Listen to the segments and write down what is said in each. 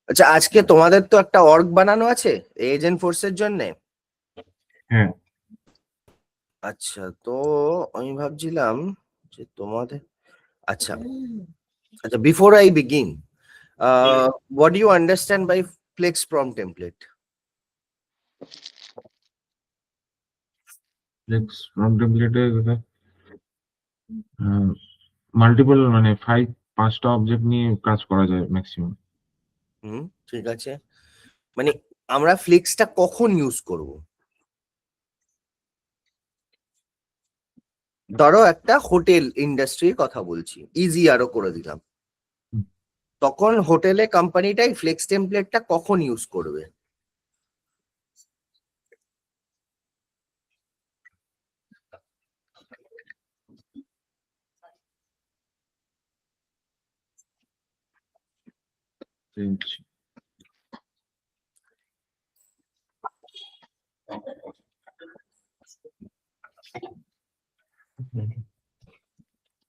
আচ্ছা, আজকে তোমাদের তো একটা অর্গ বানানো আছে এজেন্ট ফোর্সের জন্য। হ্যাঁ, আচ্ছা, তো আমি ভাবছিলাম যে তোমাদের, আচ্ছা আচ্ছা, before I begin, what do you understand by flex prompt template? Flex prompt টেমপ্লেটে মাল্টিপল মানে 5-5টা অবজেক্ট নিয়ে কাজ করা যায় ম্যাক্সিমাম। ঠিক আছে, মানে আমরা ফ্লেক্সটা কখন ইউজ করব? ধরো একটা হোটেল ইন্ডাস্ট্রির কথা বলছি, ইজি আরো করে দিলাম, তখন হোটেলে কোম্পানিটাই ফ্লেক্স টেমপ্লেটটা কখন ইউজ করবে?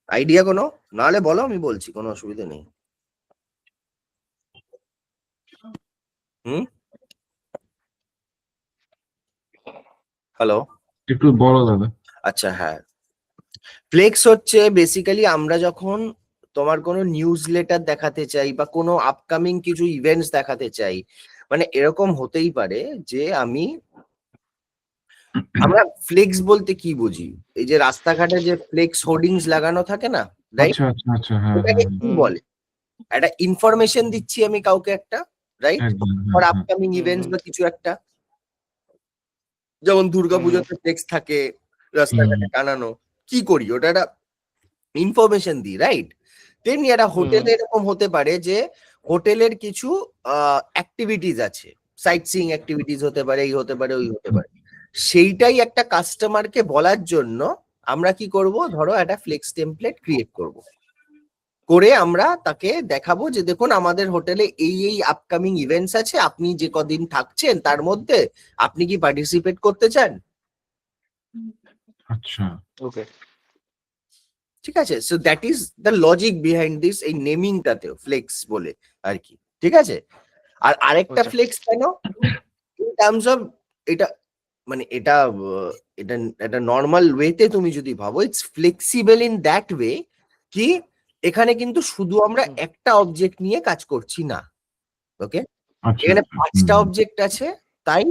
আইডিয়া কোনো? নাহলে বলো, আমি বলছি, কোনো অসুবিধা নেই। হুম, হ্যালো। একটু বলো দাদা। আচ্ছা, হ্যাঁ, ফ্লেক্স হচ্ছে বেসিক্যালি আমরা যখন তোমার কোনো নিউজ লেটার দেখাতে চাই বা কোনো আপকামিং কিছু ইভেন্টস দেখাতে চাই, মানে এরকম হতেই পারে যে আমরা ফ্লেক্স বলতে কি বুঝি, এই যে রাস্তাঘাটে যে ফ্লেক্স হোর্ডিংস লাগানো থাকে না, রাইট? আচ্ছা আচ্ছা আচ্ছা, হ্যাঁ ওটাকে হ্যাঁ কি বলে? একটা ইনফরমেশন দিচ্ছি আমি কাউকে একটা, রাইট, একদম, ফর হ্যাঁ হ্যাঁ। আপকামিং ইভেন্টস বা কিছু একটা, যেমন দুর্গাপুজোতে ফ্লেক্স থাকে রাস্তাঘাটে টানানো, কি করি ওটা একটা ইনফরমেশন দিই, রাইট? তেমনি একটা হোটেলে এরকম হতে পারে যে হোটেলের কিছু অ্যাক্টিভিটিস আছে, সাইট সিইং অ্যাক্টিভিটিস হতে পারে, এই হতে পারে, ওই হতে পারে, সেইটাই একটা কাস্টমারকে বলার জন্য আমরা কি করব, ধরো একটা ফ্লেক্স টেমপ্লেট ক্রিয়েট করব, করে আমরা তাকে দেখাবো যে দেখুন আমাদের হোটেলে এই এই আপকামিং ইভেন্টস আছে, আপনি যে কদিন থাকছেন তার মধ্যে আপনি কি পার্টিসিপেট করতে চান? আচ্ছা, ওকে, ঠিক আছে, so that is the logic behind this, এই নেমিংটাতে ফ্লেক্স বলে আর কি, ঠিক আছে। আর আরেকটা আচ্ছা। ফ্লেক্স কেন, ইন টার্মস অফ, এটা মানে এটা এটা একটা নর্মাল ওয়েতে তুমি যদি ভাবো, it's flexible in that way কি এখানে কিন্তু শুধু আমরা একটা অবজেক্ট নিয়ে কাজ করছি না, ওকে, আচ্ছা এখানে আচ্ছা, 5টা অবজেক্ট আছে, তাই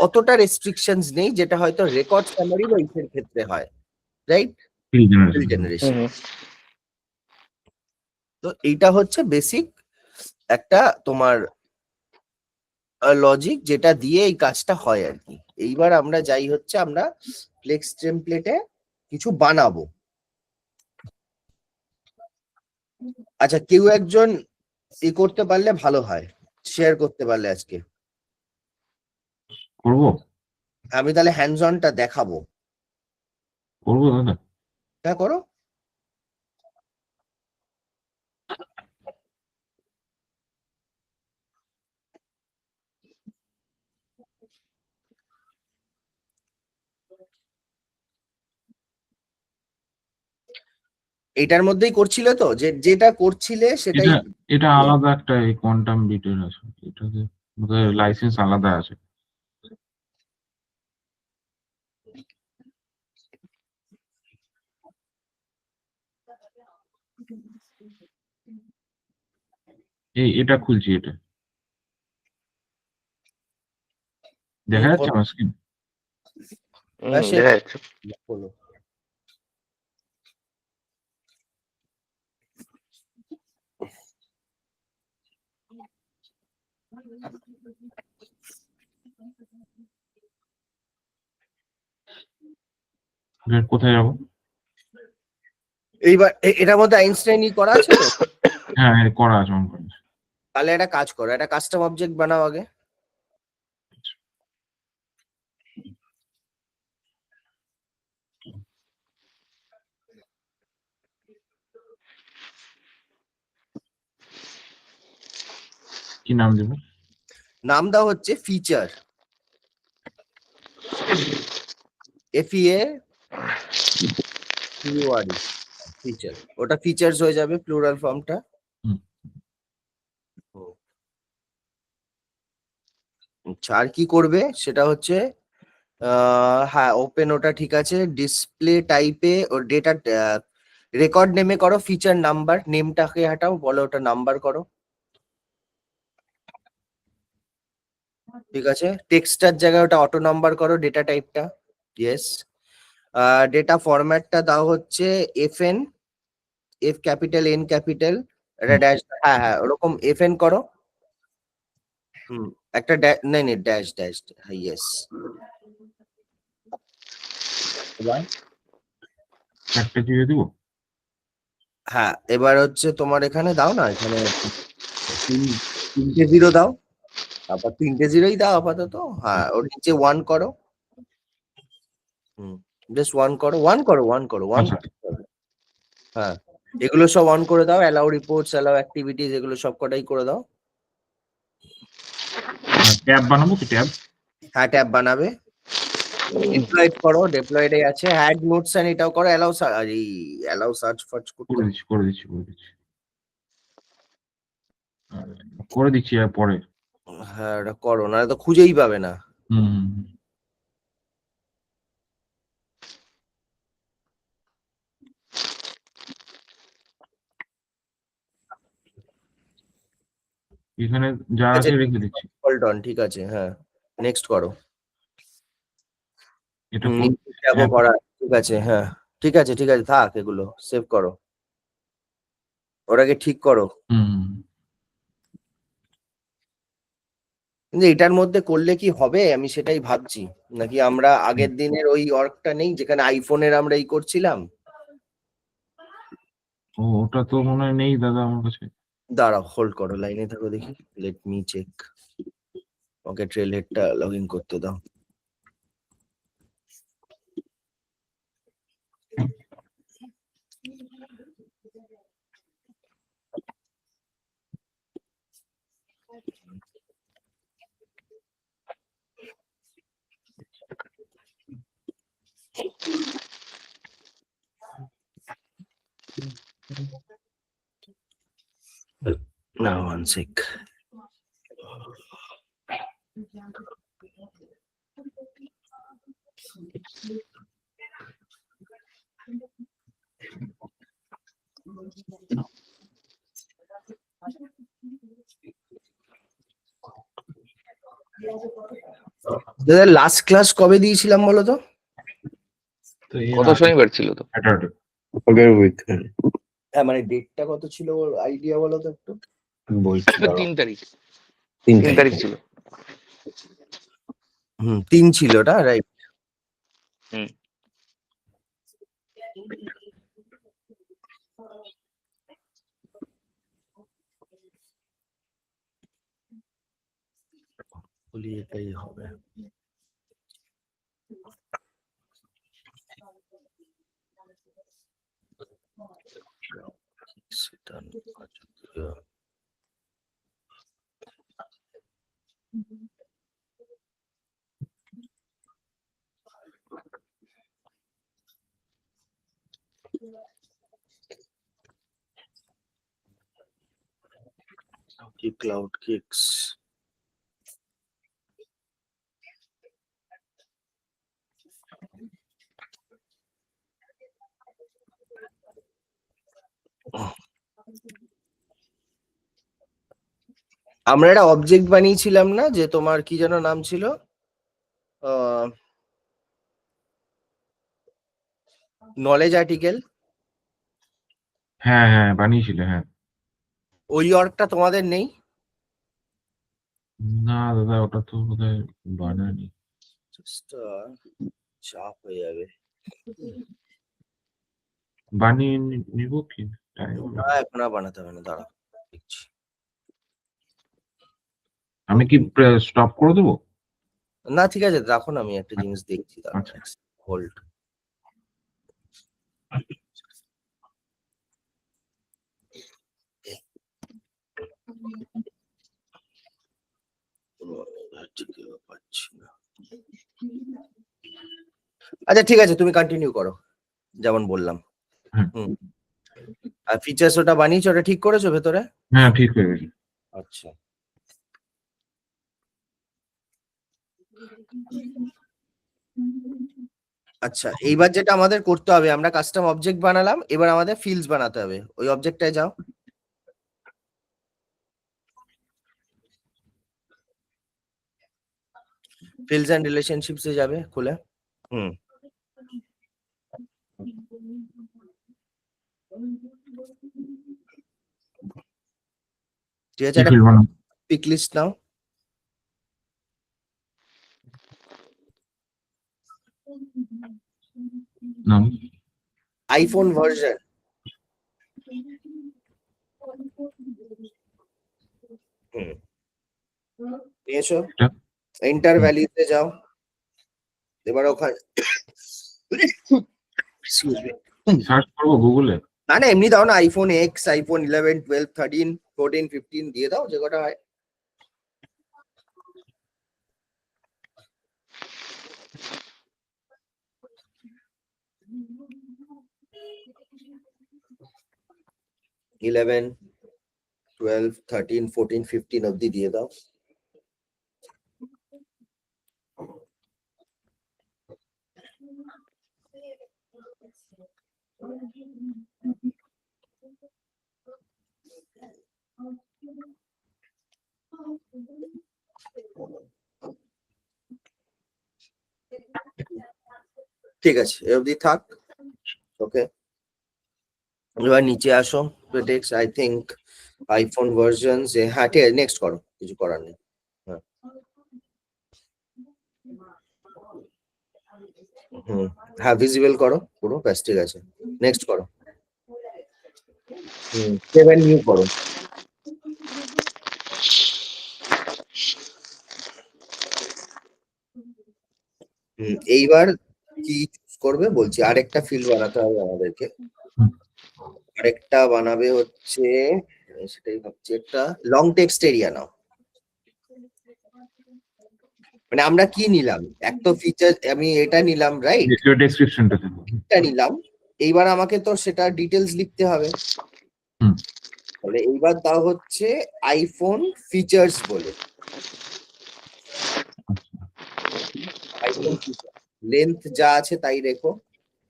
অতটা রেস্ট্রিকশনস নেই যেটা হয়তো রেকর্ড সামারি বা ইসের ক্ষেত্রে হয়, রাইট? Feel generation. জেনারেশন। তো এইটা হচ্ছে বেসিক একটা তোমার লজিক যেটা দিয়ে এই কাজটা হয় আর কি। এইবার আমরা যাই হচ্ছে আমরা ফ্লেক্স টেমপ্লেটে কিছু বানাবো। আচ্ছা, কেউ একজন করতে পারলে ভালো হয়, শেয়ার করতে পারলে আজকে। করবো আমি তাহলে হ্যান্ডস অনটা দেখাবো। করবো দাদা। হ্যাঁ, করো। এটার মধ্যেই করছিলে তো, যেটা করছিলে সেটাই। এটা এটা আলাদা একটা এই কোয়ান্টাম বিটের আছে, এটাতে লাইসেন্স আলাদা আছে। এটা খুলছি, এটা দেখা যাচ্ছে আমার স্ক্রিন। দেখা যাচ্ছে। বলো। কোথায় যাবো? এইবার এটার মধ্যে আইনস্টাইনই করা আছে তো, হ্যাঁ হ্যাঁ, করা আছে, অন করা আছে। তাহলে একটা কাজ করো, একটা কাস্টম অবজেক্ট বানাও আগে। কি নাম দেবো? নাম দাও হচ্ছে ফিচার, FEATURE, ফিচার। ওটা ফিচার্স হয়ে যাবে প্লুরাল ফর্মটা। হুম। আচ্ছা, আর কি করবে সেটা হচ্ছে হ্যাঁ ওপেন, ওটা ঠিক আছে। ডিসপ্লে টাইপে ও ডেটা রেকর্ড নেমে করো ফিচার নাম্বার, নেমটাকে হাটাও, বলো ওটা নাম্বার করো, ঠিক আছে। টেক্সটার জায়গায় ওটা অটো নাম্বার করো, ডেটা টাইপটা, ইয়েস। ডেটা ফরম্যাটটা দাও হচ্ছে FN, F capital N capital, এটা ড্যাশ, হ্যাঁ হ্যাঁ ওরকম FN করো। হুম, একটা নাই নাই ড্যাশ ড্যাশ, হ্যাঁ ইয়েস। এবার একটা দিয়ে দিব। হ্যাঁ এবার হচ্ছে তোমার এখানে দাও না, এখানে তিনটে জিরো দাও, তারপর তিনটে জিরোই দাও আপাতত। হ্যাঁ ওর নিচে 1 করো, হুম, জাস্ট 1 করো, 1 করো, 1 করো, 1। আচ্ছা, হ্যাঁ এগুলো সব অন করে দাও, অ্যালাউ রিপোর্টস, অ্যালাউ অ্যাক্টিভিটিস, এগুলো সব কটাই করে দাও। ট্যাব বানাবো কি ট্যাব? হ্যাঁ ট্যাব বানাবে। ডিপ্লয়েড করো, ডিপ্লয়েডে আছে হ্যাড নোটস এন্ড এটাও করো, অ্যালাউ এই অ্যালাউ সার্চ ফার্চ করতে। করে দিচ্ছি করে দিচ্ছি করে দিচ্ছি আর পরে। হ্যাঁ এটা করো, না তো খুঁজেই পাবে না। হুম। এখানে যা আছে রেখে দিচ্ছি। হোল্ড অন, ঠিক আছে, হ্যাঁ নেক্সট করো। এটা ট্যাবও করা, ঠিক আছে, হ্যাঁ ঠিক আছে ঠিক আছে, থাক, এগুলো সেভ করো, ওটাকে ঠিক করো। হুম। কিন্তু এটার মধ্যে করলে কি হবে আমি সেটাই ভাবছি, নাকি আমরা আগের দিনের ওই ওয়ার্কটা নেই যেখানে আইফোনের আমরা এই করছিলাম। ওটা তো মনে হয় নেই দাদা আমার কাছে। দাঁড়াও হোল্ড করো, লাইনে থাকো দেখি, let me check. Okay trail হেডটা লগ ইন করতে দাও। Now one sec. দাদা লাস্ট ক্লাস কবে দিয়েছিলাম বলো তো? তো এর কত আগে শনিবার ছিল তো? Saturday। হ্যাঁ মানে ডেটটা কত ছিল আইডিয়া বলো তো একটু। 3 তারিখ, 3 3 তারিখ ছিল। 3 ছিল ওটা, রাইট। হুম। বলি এটাই হবে। সেটা কি ক্লাউড কিক্স। আমরা একটা অবজেক্ট বানিয়েছিলাম না, যে তোমার কি যেন নাম ছিল, নলেজ আর্টিকেল। হ্যাঁ হ্যাঁ বানিয়েছিলে, হ্যাঁ। ওই ওয়ার্কটা তোমাদের নেই? না দাদা ওটা তো বোধহয় বানানি। Just, চাপ হয়ে যাবে। বানিয়ে নিব কি? না এখন আর বানাতে হবে না, দাঁড়া দেখছি। আমি কি স্টপ করে দেবো? না ঠিক আছে রাখো না, আমি একটা জিনিস দেখছি, আচ্ছা। হোল্ড। পাচ্ছি না। আচ্ছা ঠিক আছে, তুমি কন্টিনিউ করো যেমন বললাম। হুম। আর ফিচার্স ওটা বানিয়েছো, ওটা ঠিক করেছো ভেতরে? হ্যাঁ ঠিক হয়ে গেছে। আচ্ছা আচ্ছা, এইবার যেটা আমাদের করতে হবে, আমরা কাস্টম অবজেক্ট বানালাম, এবার আমাদের ফিল্ডস বানাতে হবে। ওই অবজেক্টটায় যাও, ফিল্ডস এন্ড রিলেশনশিপসে যাবে খুলে। হুম, ঠিক আছে, কি একটা ফিল্ড বানাবো? পিক লিস্ট নাও। নাম আইফোন ভার্সন নিয়েছো, এটা? এন্টার ভ্যালিউতে যাও। এবার ওখানে Excuse me. সার্চ করবো গুগলে? না না, এমনি দাও না, আইফোন এক্স, আইফোন 11, 12, 13, 14, 15 দিয়ে দাও, যে কটা হয়। ইলেভেন, 12, 13, 14, 15 অব্দি দিয়ে দাও। ঠিক আছে, এ অব্দি থাক। ওকে, এবার নিচে আসো। Text I think iPhone versions, হ্যাঁ ঠিক আছে, নেক্সট করো, কিছু করার নেই। হ্যাঁ, হ্যাঁ ভিজিবল করো পুরো, ব্যাস ঠিক আছে, নেক্সট করো। সেভেন নিউ করো। এইবার কি চুজ করবে বলছি, আরেকটা ফিল্ড বানাতে হবে আমাদেরকে। আরেকটা বানাবে হচ্ছে, সেটাই ভাবছি, একটা লং টেক্সট এরিয়া নাও। মানে আমরা কি নিলাম, এক তো ফিচার আমি এটা নিলাম, রাইট, ডেসক্রিপশনটা দেবো। এটা নিলাম। এইবার আমাকে তো সেটা ডিটেলস লিখতে হবে। হুম। তাহলে এইবার দাও হচ্ছে আইফোন ফিচার্স বলে, আইফোন ফিচার, লেন্থ যা আছে তাই রেখো,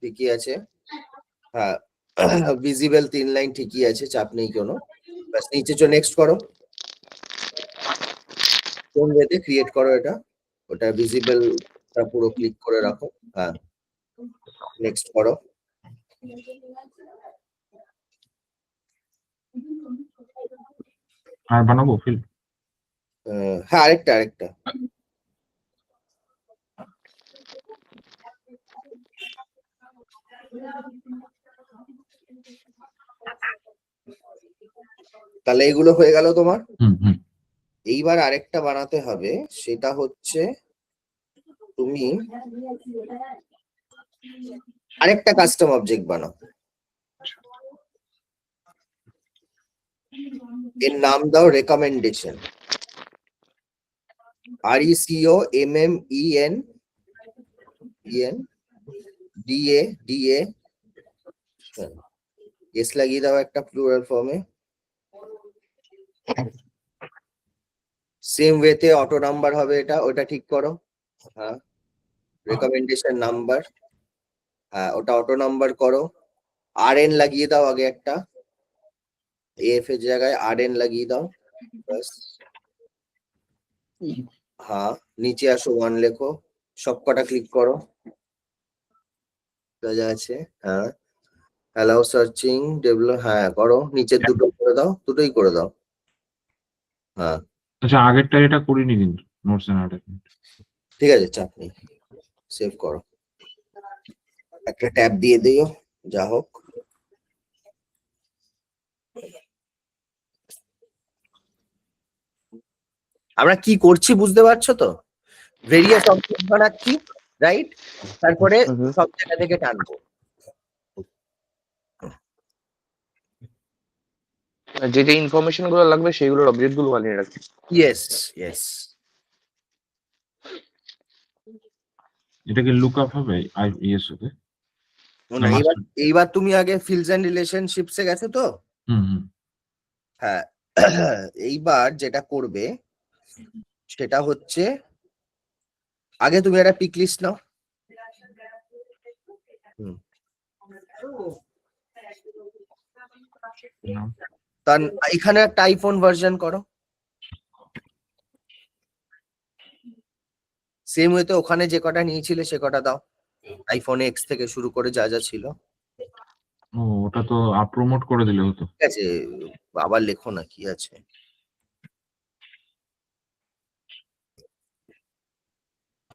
ঠিকই আছে। হ্যাঁ, ভিজিবল 3 লাইন ঠিকই আছে, চাপ নেই কোনো। ব্যাস নিচে চো, নেক্সট করো। কোন ওয়েতে ক্রিয়েট করো এটা, ওটা ভিজিবল পুরো ক্লিক করে রাখো। হ্যাঁ, নেক্সট করো। আর বানাবো ফিল্ড? হ্যাঁ, আরেকটা তাহলে এগুলো হয়ে গেল তোমার। হুম। এইবার আরেকটা বানাতে হবে, সেটা হচ্ছে তুমি আরেকটা কাস্টম অবজেক্ট বানাও। এর নাম দাও রেকমেন্ডেশন, RECOMMEN DA এস লাগিয়ে দাও একটা প্লুরাল ফর্মে। সেম ওয়েতে অটো নাম্বার হবে এটা, ওটা ঠিক করো। হ্যাঁ, রেকমেন্ডেশন নাম্বার, হ্যাঁ ওটা অটো নাম্বার করো। RN লাগিয়ে দাও আগে একটা, AF এর জায়গায় RN লাগিয়ে দাও, ব্যাস। হ্যাঁ, নিচে আসো, 1 লেখো, সবকটা ক্লিক করো, যা আছে। হ্যাঁ, অ্যালাউ সার্চিং ডেভেলপ, হ্যাঁ করো, নিচের দুটো করে দাও, দুটোই করে দাও। হ্যাঁ আচ্ছা, আগেরটা এটা করিনি কিন্তু, নোটস এন্ড অ্যাটাচমেন্ট। ঠিক আছে, চাপ নেই, সেভ করো, একটা ট্যাব দিয়ে দিও, যা হোক। আমরা কি করছি বুঝতে পারছো তো, ভেরিয়াস অবজেক্ট বানাচ্ছি, রাইট, তারপরে সব জায়গা থেকে টানবো। যে যে ইনফরমেশন গুলো লাগবে সেগুলোর অবজেক্ট গুলো বানিয়ে রাখি। ইয়েস। এটা কি লুক আপ হবে IES তে? না, এইবার তুমি আগে ফিল্ডস এন্ড রিলেশনশিপসে গেছো তো। হুম। হ্যাঁ, এইবার যেটা করবে সেটা হচ্ছে আগে তুমি একটা পিক লিস্ট নাও। তার এখানে একটা আইফোন ভার্সন করো, সেম ওয়েতে ওখানে যে কটা নিয়েছিলে সে কটা দাও, আইফোন এক্স থেকে শুরু করে যা যা ছিল। ও, ওটা তো প্রমোট করে দিলে হতো। ঠিক আছে, আবার লেখো না কি আছে।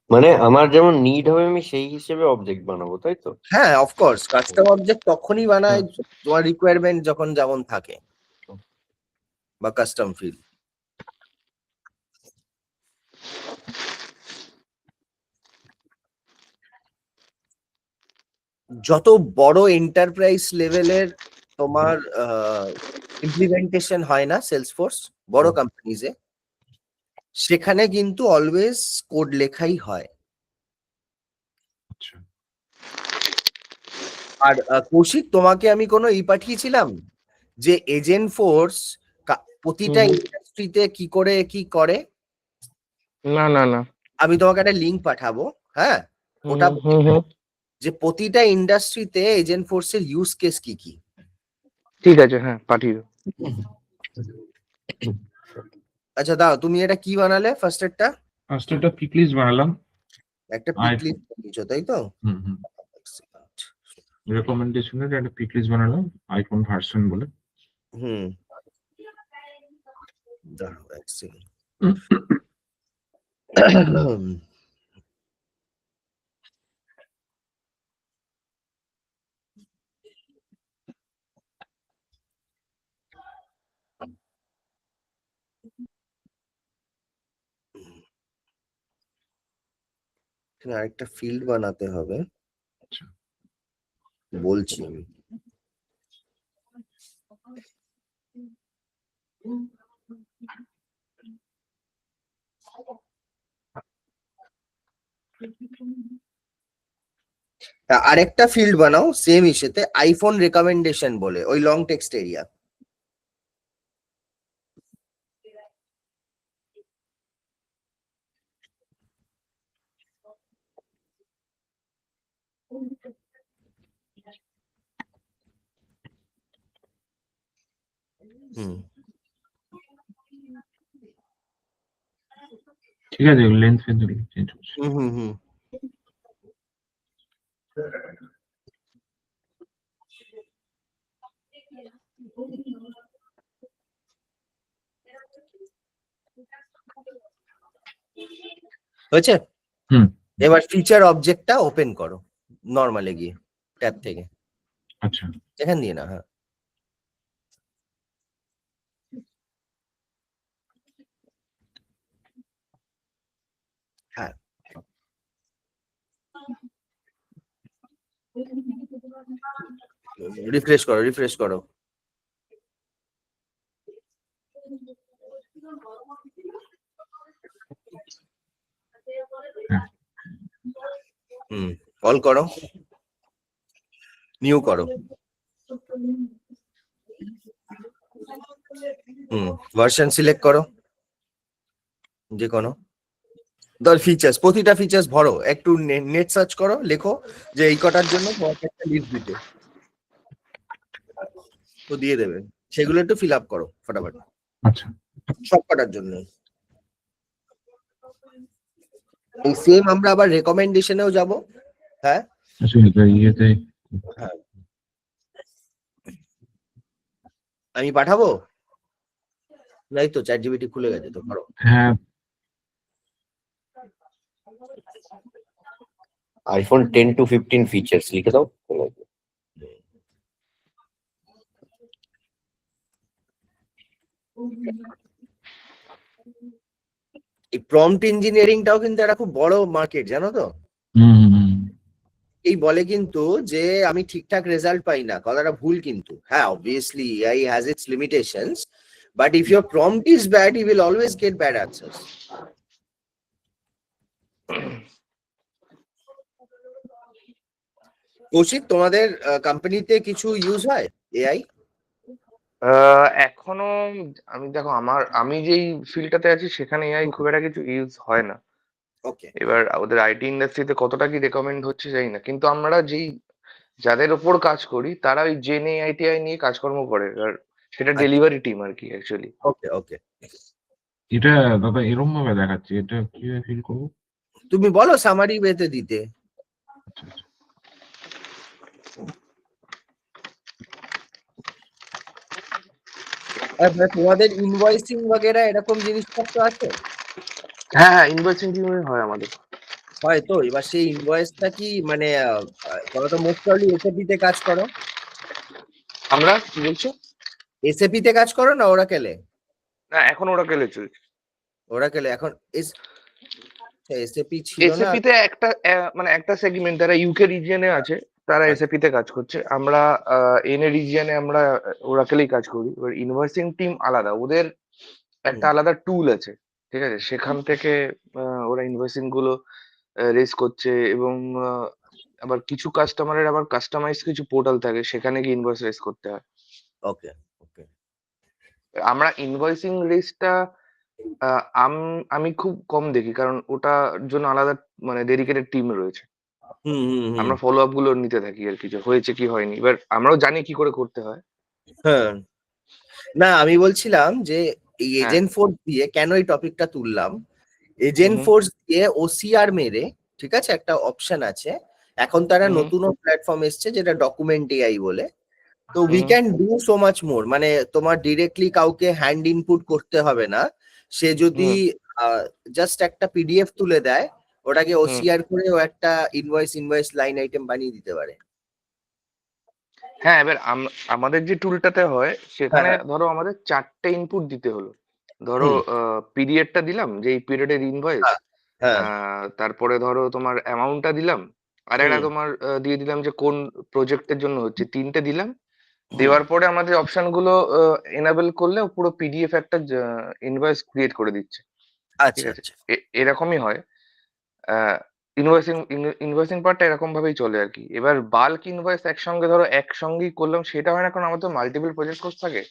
মানে আমার যেমন নিড হবে আমি সেই হিসেবে অবজেক্ট বানাবো, তাই তো? হ্যাঁ, অফকোর্স কাস্টম অবজেক্ট তখনই বানায় তোমার রিকোয়ারমেন্ট যখন যেমন থাকে, বা কাস্টম ফিল। যত বড় এন্টারপ্রাইজ লেভেলের তোমার ইমপ্লিমেন্টেশন হয় না সেলসফোর্স বড় কোম্পানিজে, সেখানে কিন্তু অলওয়েজ কোড লেখাই হয়। আচ্ছা। আর কৌশিক, তোমাকে আমি কোনো পাঠিয়েছিলাম যে এজেন্ট ফোর্স প্রতিটা ইন্ডাস্ট্রিতে কি করে কি করে? না না না। আমি তোমাকে একটা লিংক পাঠাবো, হ্যাঁ, ওটা যে প্রতিটা ইন্ডাস্ট্রিতে এজেন্ট ফোর্সের ইউজ কেস কি কি। ঠিক আছে, হ্যাঁ পাঠিয়ে দাও। আচ্ছা দাও, তুমি এটা কি বানালে? ফার্স্ট এডটা ফার্স্ট একটা পিক লিস্ট বানালাম। একটা পিক লিস্ট বানিয়েছো, তাই তো? রেকমেন্ডেশনের একটা পিক লিস্ট বানালাম আইফোন ভার্সন বলে। হুম, দাঁড়াও এক সেকেন্ড। এখানে আরেকটা ফিল্ড বানাতে হবে, আচ্ছা। বলছি আমি। আরেকটা ফিল্ড বানাও সেম ইসেতে, আইফোন রেকমেন্ডেশন বলে, ওই লং টেক্সট এরিয়া। হুম, ঠিক আছে, লেন্থ চেঞ্জ করছি। হুম, হুম, হুম। হয়েছে? হুম। এবার ফিচার অবজেক্টটা ওপেন করো নরমালে গিয়ে ট্যাব থেকে, আচ্ছা। এখান দিয়ে না। হ্যাঁ, হ্যাঁ, রিফ্রেশ করো, রিফ্রেশ করো। হুম, কল করো, নিউ করো। হুম, ভার্সন সিলেক্ট করো যে কোনো। ধর ফিচার্স, প্রতিটা ফিচার্স ভরো, একটু নেট সার্চ করো, লেখো যে এই কটার জন্য তোমাকে একটা লিস্ট দিতে, তো দিয়ে দেবে। সেগুলো একটু ফিল আপ করো ফটাফট, আচ্ছা। সব কটার জন্য। এই সেম আমরা আবার রেকমেন্ডেশনেও যাব। হ্যাঁ, আচ্ছা, ইয়েতে হ্যাঁ, আমি পাঠাবো, নাই তো চ্যাট জিপিটি খুলে গেছে তো, করো। হ্যাঁ, আইফোন 10 to 15 ফিচার্স লিখে দাও। এই প্রম্পট ইঞ্জিনিয়ারিংটাও কিন্তু একটা খুব বড় মার্কেট, জানো তো? এই বলে কিন্তু যে আমি ঠিকঠাক রেজাল্ট পাই না, কথাটা ভুল কিন্তু। হ্যাঁ, obviously AI has its limitations, but if your prompt is bad you will always get bad answers. Kaushik, তোমাদের কোম্পানিতে কিছু ইউজ হয় এআই? এখনো আমি দেখো আমি যেই ফিল্ডটাতে আছি সেখানে এআই খুব একটা কিছু ইউজ হয় না। ওকে এবার ওদের আইটি ইন্ডাস্ট্রিতে কতটা কি রেকমেন্ড হচ্ছে জানি না, কিন্তু আমরা যাদের ওপর কাজ করি তারা ওই জেনে আইটিআই নিয়ে কাজকর্ম করে, আর সেটা ডেলিভারি টিম আর কি অ্যাকচুয়ালি। ওকে ওকে এটা দাদা এরম ভাবে দেখাচ্ছে, এটা কিভাবে ফিল করবো? তুমি বলো সামারি ওয়েতে দিতে। আচ্ছা আচ্ছা। আর তোমাদের ইনভয়েসিং বগেরা এরকম জিনিসপত্র আছে? হ্যাঁ হ্যাঁ, ইনভয়েসিং টিমে হয় আমাদের। হয় তো, এবার সেই ইনভয়েসটা কি মানে তোমরা তো মোস্ট প্রবাবলি এসএপি তে কাজ করো, আমরা কি বলছো? এসএপি তে কাজ করো না ওরাকেলে? না, এখন ওরা কেলে চলছে। ওরাকেলে এখন এসএপি ছিল না? এসএপি তে একটা মানে একটা সেগমেন্ট যারা ইউকে রিজিয়নে আছে তারা আচ্ছা। এসএপি তে কাজ করছে। আমরা এনএ রিজিয়নে আমরা ওরাকেলেই কাজ করি। এবার ইনভয়েসিং টিম আলাদা, ওদের একটা আলাদা টুল আছে, ঠিক আছে? সেখান থেকে ওরা ইনভয়েসিং গুলো রেজ করছে, এবং আবার কিছু কাস্টমারের আবার কাস্টমাইজ কিছু পোর্টাল থাকে, সেখানে গিয়ে ইনভয়েস রেজ করতে হয়। ওকে ওকে আমরা ইনভয়েসিং রেজটা আমি খুব কম দেখি, কারণ ওটার জন্য আলাদা মানে ডেডিকেটেড টিম রয়েছে। হুম হুম হুম আমরা ফলো আপ গুলো নিতে থাকি আর কি, যে হয়েছে কি হয়নি। এবার আমরাও জানি কি করে করতে হয়। হ্যাঁ, না আমি বলছিলাম যে এই হ্যাঁ। এজেন্ট ফোর্স দিয়ে কেন এই টপিকটা তুললাম, এজেন্ট হুম। ফোর্স দিয়ে ওসিআর মেরে, ঠিক আছে, একটা অপশন আছে এখন, তারা হুম। নতুন প্ল্যাটফর্ম এসছে যেটা ডকুমেন্ট এআই বলে। তো we hmm. Can do so much more, মানে তোমার ডিরেক্টলি কাউকে হ্যান্ড ইনপুট করতে হবে না। সে যদি জাস্ট একটা পিডিএফ তুলে দেয়, ওটাকে ওসিআর করে ও একটা ইনভয়েস লাইন আইটেম বানিয়ে দিতে পারে। হ্যাঁ, এবার আমাদের যে টুলটাতে হয় সেখানে হ্যাঁ ধরো আমাদের 4টে ইনপুট দিতে হলো। ধরো হুম পিরিয়ডটা দিলাম, যে এই পিরিয়ডের ইনভয়েস। হ্যাঁ হ্যাঁ তারপরে ধরো তোমার অ্যামাউন্টটা দিলাম, আর একটা হুম তোমার দিয়ে দিলাম যে কোন প্রজেক্টের জন্য হচ্ছে, 3টে দিলাম। হুম। দেওয়ার পরে আমাদের অপশন গুলো এনাবেল করলে ও পুরো পিডিএফ একটা ইনভয়েস ক্রিয়েট করে দিচ্ছে, ঠিক আচ্ছা আছে? আচ্ছা এরকমই হয়। ইনভয়েসিং ইনভয়েসিং পার্টটা এরকম ভাবেই চলে আর কি। এবার বাল্ক ইনভয়েস একসঙ্গে ধরো একসঙ্গেই করলাম, সেটা হয় না, কারণ আমার তো মাল্টিপল প্রজেক্ট কোর্স থাকে,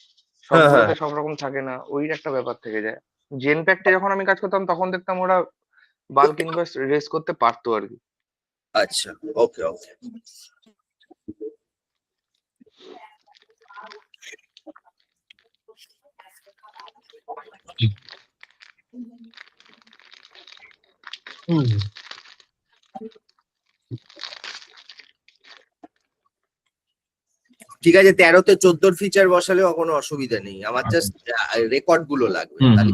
হ্যাঁ হ্যাঁ সবগুলোতে সব রকম থাকে না, ওই একটা ব্যাপার থেকে যায়। জেনপ্যাক্টে যখন আমি কাজ করতাম তখন দেখতাম ওরা বাল্ক ইনভয়েস রেজ করতে পারতো আর কি। আচ্ছা ওকে ওকে হুম। ঠিক আছে, 13-তে 14 ফিচার বসালেও কোনো অসুবিধা নেই, আমার জাস্ট রেকর্ড গুলো লাগবে হুম তাহলে।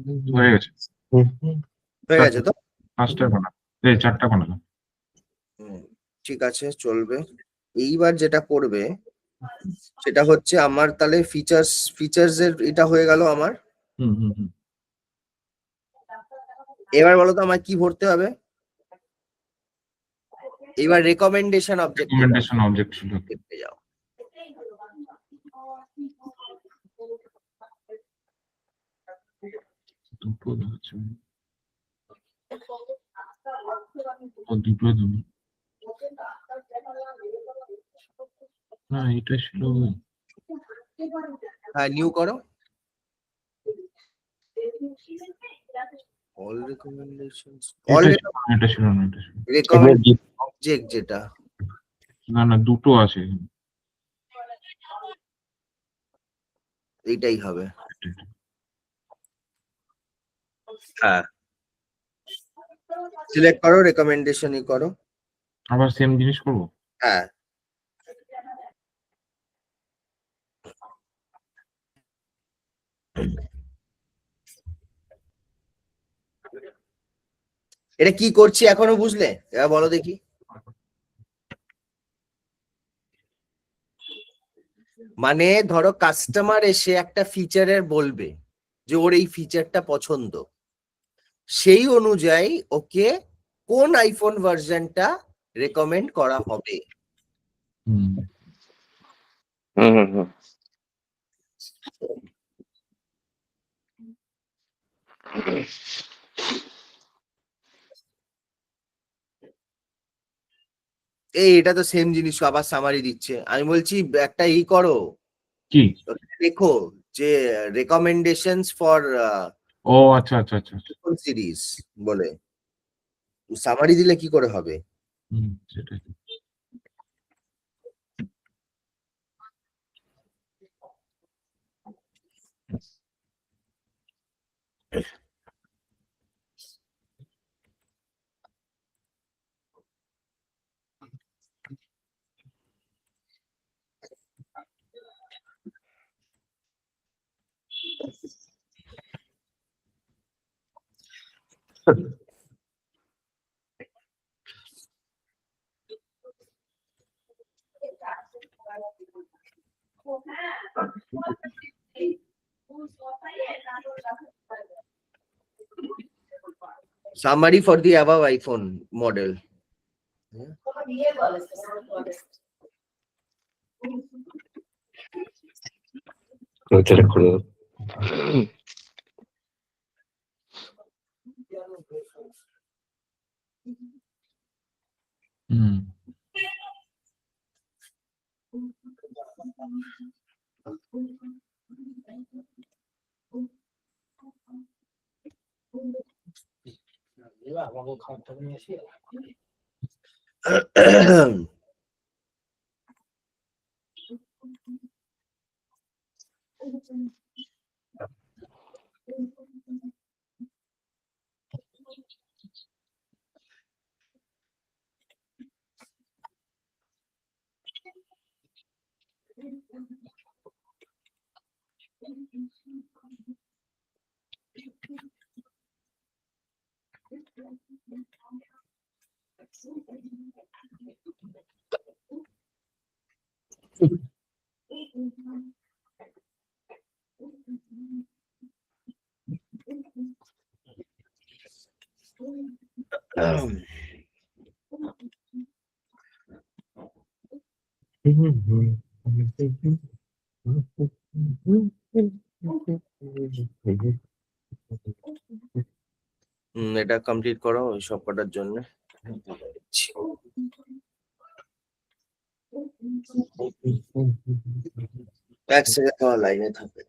হুম হয়ে গেছে। হয়ে গেছে তো? 5টা বানা, 4টা বানালাম। হুম, ঠিক আছে চলবে। এইবার যেটা করবে সেটা হচ্ছে আমার তাহলে ফিচার্স এর এটা হয়ে গেল আমার। হুম হুম হুম। এবার বলো তো আমার কি ভরতে হবে? এবার রেকমেন্ডেশন অবজেক্ট রেকমেন্ডেশন অবজেক্ট ছিল। দেখতে যাও। দুটো আছে, দুটো দেবো না, এটা ছিল। হ্যাঁ নিউ করো। অল রেকমেন্ডেশনস, অল এটা ছিল না, এটা ছিল। রেকমেন্ড অবজেক্ট যেটা, না না, দুটো আছে। এইটাই হবে। হ্যাঁ সিলেক্ট করো, রেকমেন্ডেশনই করো। আবার সেম জিনিস করবো? হ্যাঁ এটা কি করছি এখনো বুঝলে? এবার বলো দেখি। মানে ধরো কাস্টমার এসে একটা ফিচারের বলবে যে ওর এই ফিচারটা পছন্দ, সেই অনুযায়ী ওকে কোন আইফোন ভার্সনটা রেকমেন্ড করা হবে। হুম হুম হুম হুম। এটা তো সেম জিনিস, আবার সামারি দিচ্ছে। আমি বলছি একটা করো, কি? দেখো যে রেকমেন্ডেশনস ফর ও আচ্ছা আচ্ছা আচ্ছা। সিরিজ বলে, সামারি দিলে কি করে হবে? সেটাই। Summary for the above iPhone model. এটা কমপ্লিট করো ওই সব কটার জন্য। এক সেকেন্ড তোমার লাইনে থাকবে।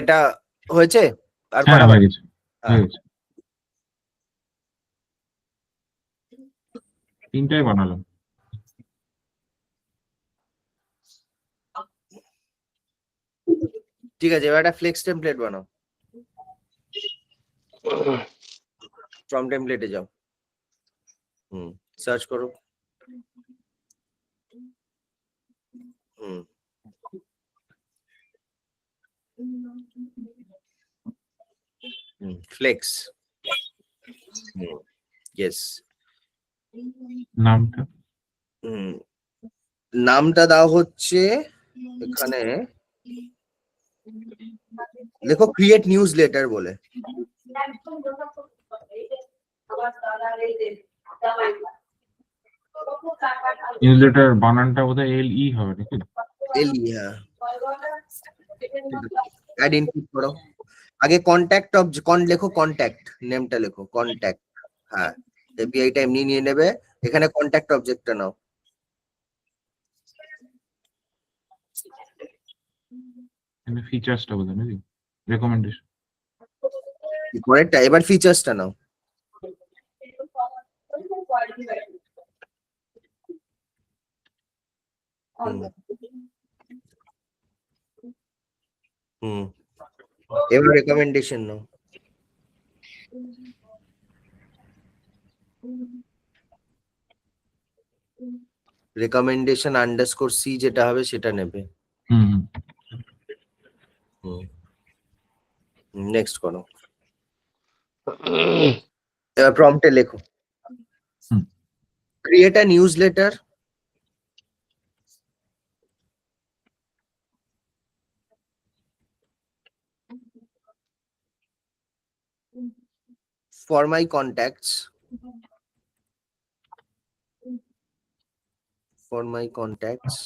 এটা হয়েছে আর হ্যাঁ কটা হয়ে গেছে, হ্যাঁ। হয়ে গেছে। 3টাই বানালাম। ঠিক আছে, এবার একটা ফ্লেক্স টেমপ্লেট বানাও। ফ্রম টেমপ্লেটে যাও, সার্চ করো, ফ্লেক্স, ইয়েস। নামটা নামটা দাও হচ্ছে এখানে দেখো ক্রিয়েট নিউজ লেটার বলে। নিউজলেটার বানানটা বোধহয় LE হবে নাকি? এলি, হ্যাঁ। অ্যাড ইনপুট করো, আগে কন্ট্যাক্ট লেখো, কন্ট্যাক্ট নেমটা লেখো, কন্ট্যাক্ট। হ্যাঁ, এপিআইটা এমনি নিয়ে নেবে, এখানে কন্ট্যাক্ট অবজেক্টটা নাও। এখানে ফিচার্সটা বলে নাকি রেকমেন্ডেশন। পরেরটা এবার ফিচার্সটা নাও। হুম এবার রেকমেন্ডেশন নাও। রেকমেন্ডেশন আন্ডারস্কোর সি যেটা হবে সেটা নেবে। হুম নেক্সট করো। এবার প্রম্পটে লেখো হুম। Create a newsletter for my contacts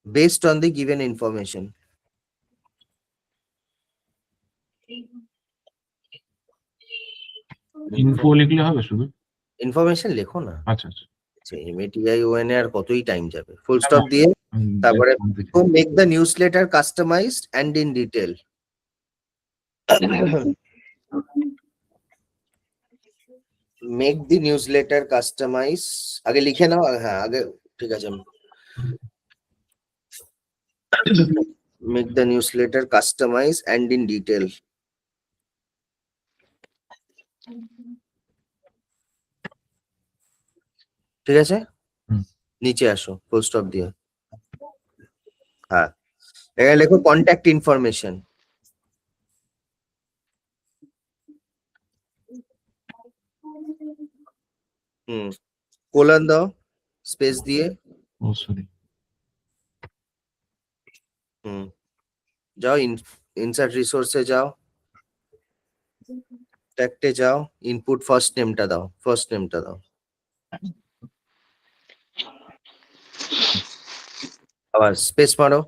based on the given information. Info লিখলে হবে শুধু? ইনফরমেশন লেখো না, আচ্ছা আচ্ছা MATION আর কতই টাইম যাবে। ফুল স্টপ দিয়ে তারপরে make the newsletter customized and in detail. Make the newsletter customize আগে লিখে নাও। হ্যাঁ আগে ঠিক আছে। Make the newsletter customize and in detail. ঠিক আছে, নিচে আসো ফুল স্টপ দিয়ে। হ্যাঁ এখানে লেখো কন্ট্যাক্ট ইনফরমেশন। কোলন দাও স্পেস দিয়ে। ও সরি যাও ইনসার্ট রিসোর্সে যাও, ট্যাগটে যাও, ইনপুট ফার্স্ট নেমটা দাও, ফার্স্ট নেমটা দাও। আবার স্পেস মারো,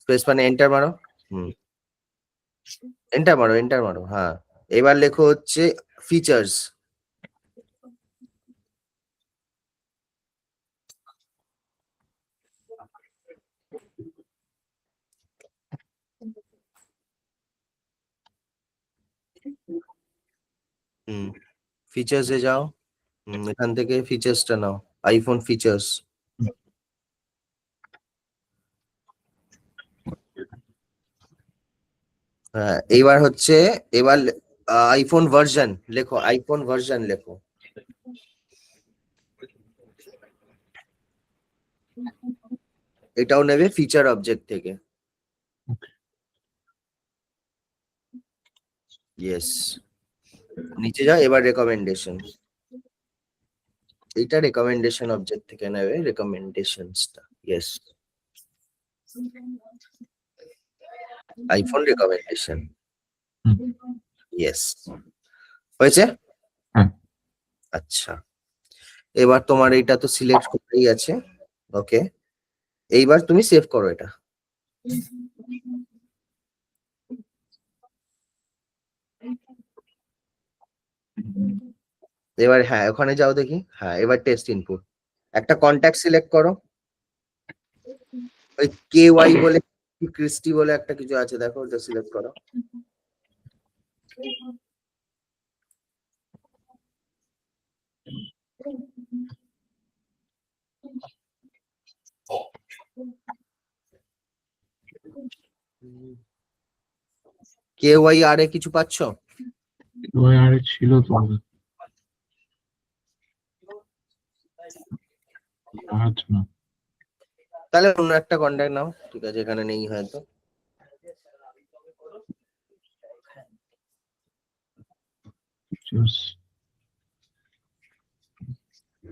স্পেস মানে এন্টার মারো। এন্টার মারো, এন্টার মারো। হ্যাঁ এবার লেখো হচ্ছে ফিচার্স। ফিচার্সে যাও, এখান থেকে ফিচার্সটা নাও, আইফোন ফিচার্স। হ্যাঁ এইবার হচ্ছে এবার আইফোন ভার্সন লেখো, আইফোন ভার্সন লেখো। এটাও নেবে ফিচার অবজেক্ট থেকে। ইয়েস, নিচে যাও এবার রেকমেন্ডেশন। এটা রেকমেন্ডেশন অবজেক্ট থেকে নেবে রেকমেন্ডেশনসটা। Yes, iPhone recommendation. ইয়েস হয়েছে। আচ্ছা এবার তোমার এটা তো সিলেক্ট করেই আছে। ওকে এইবার তুমি সেভ করো এটা। এবার হ্যাঁ ওখানে যাও দেখি। হ্যাঁ এবার টেস্ট ইনপুট একটা কন্ট্যাক্ট সিলেক্ট করো। ওই KY বলে ক্রিস্টি বলে একটা কিছু আছে, দেখো ওটা সিলেক্ট করো। KY আর এ কিছু পাচ্ছ? ওই আরে ছিল তো আচ্ছা না তাহলে অন্য একটা কন্ট্যাক্ট নাও। ঠিক আছে এখানে নেই হয়তো।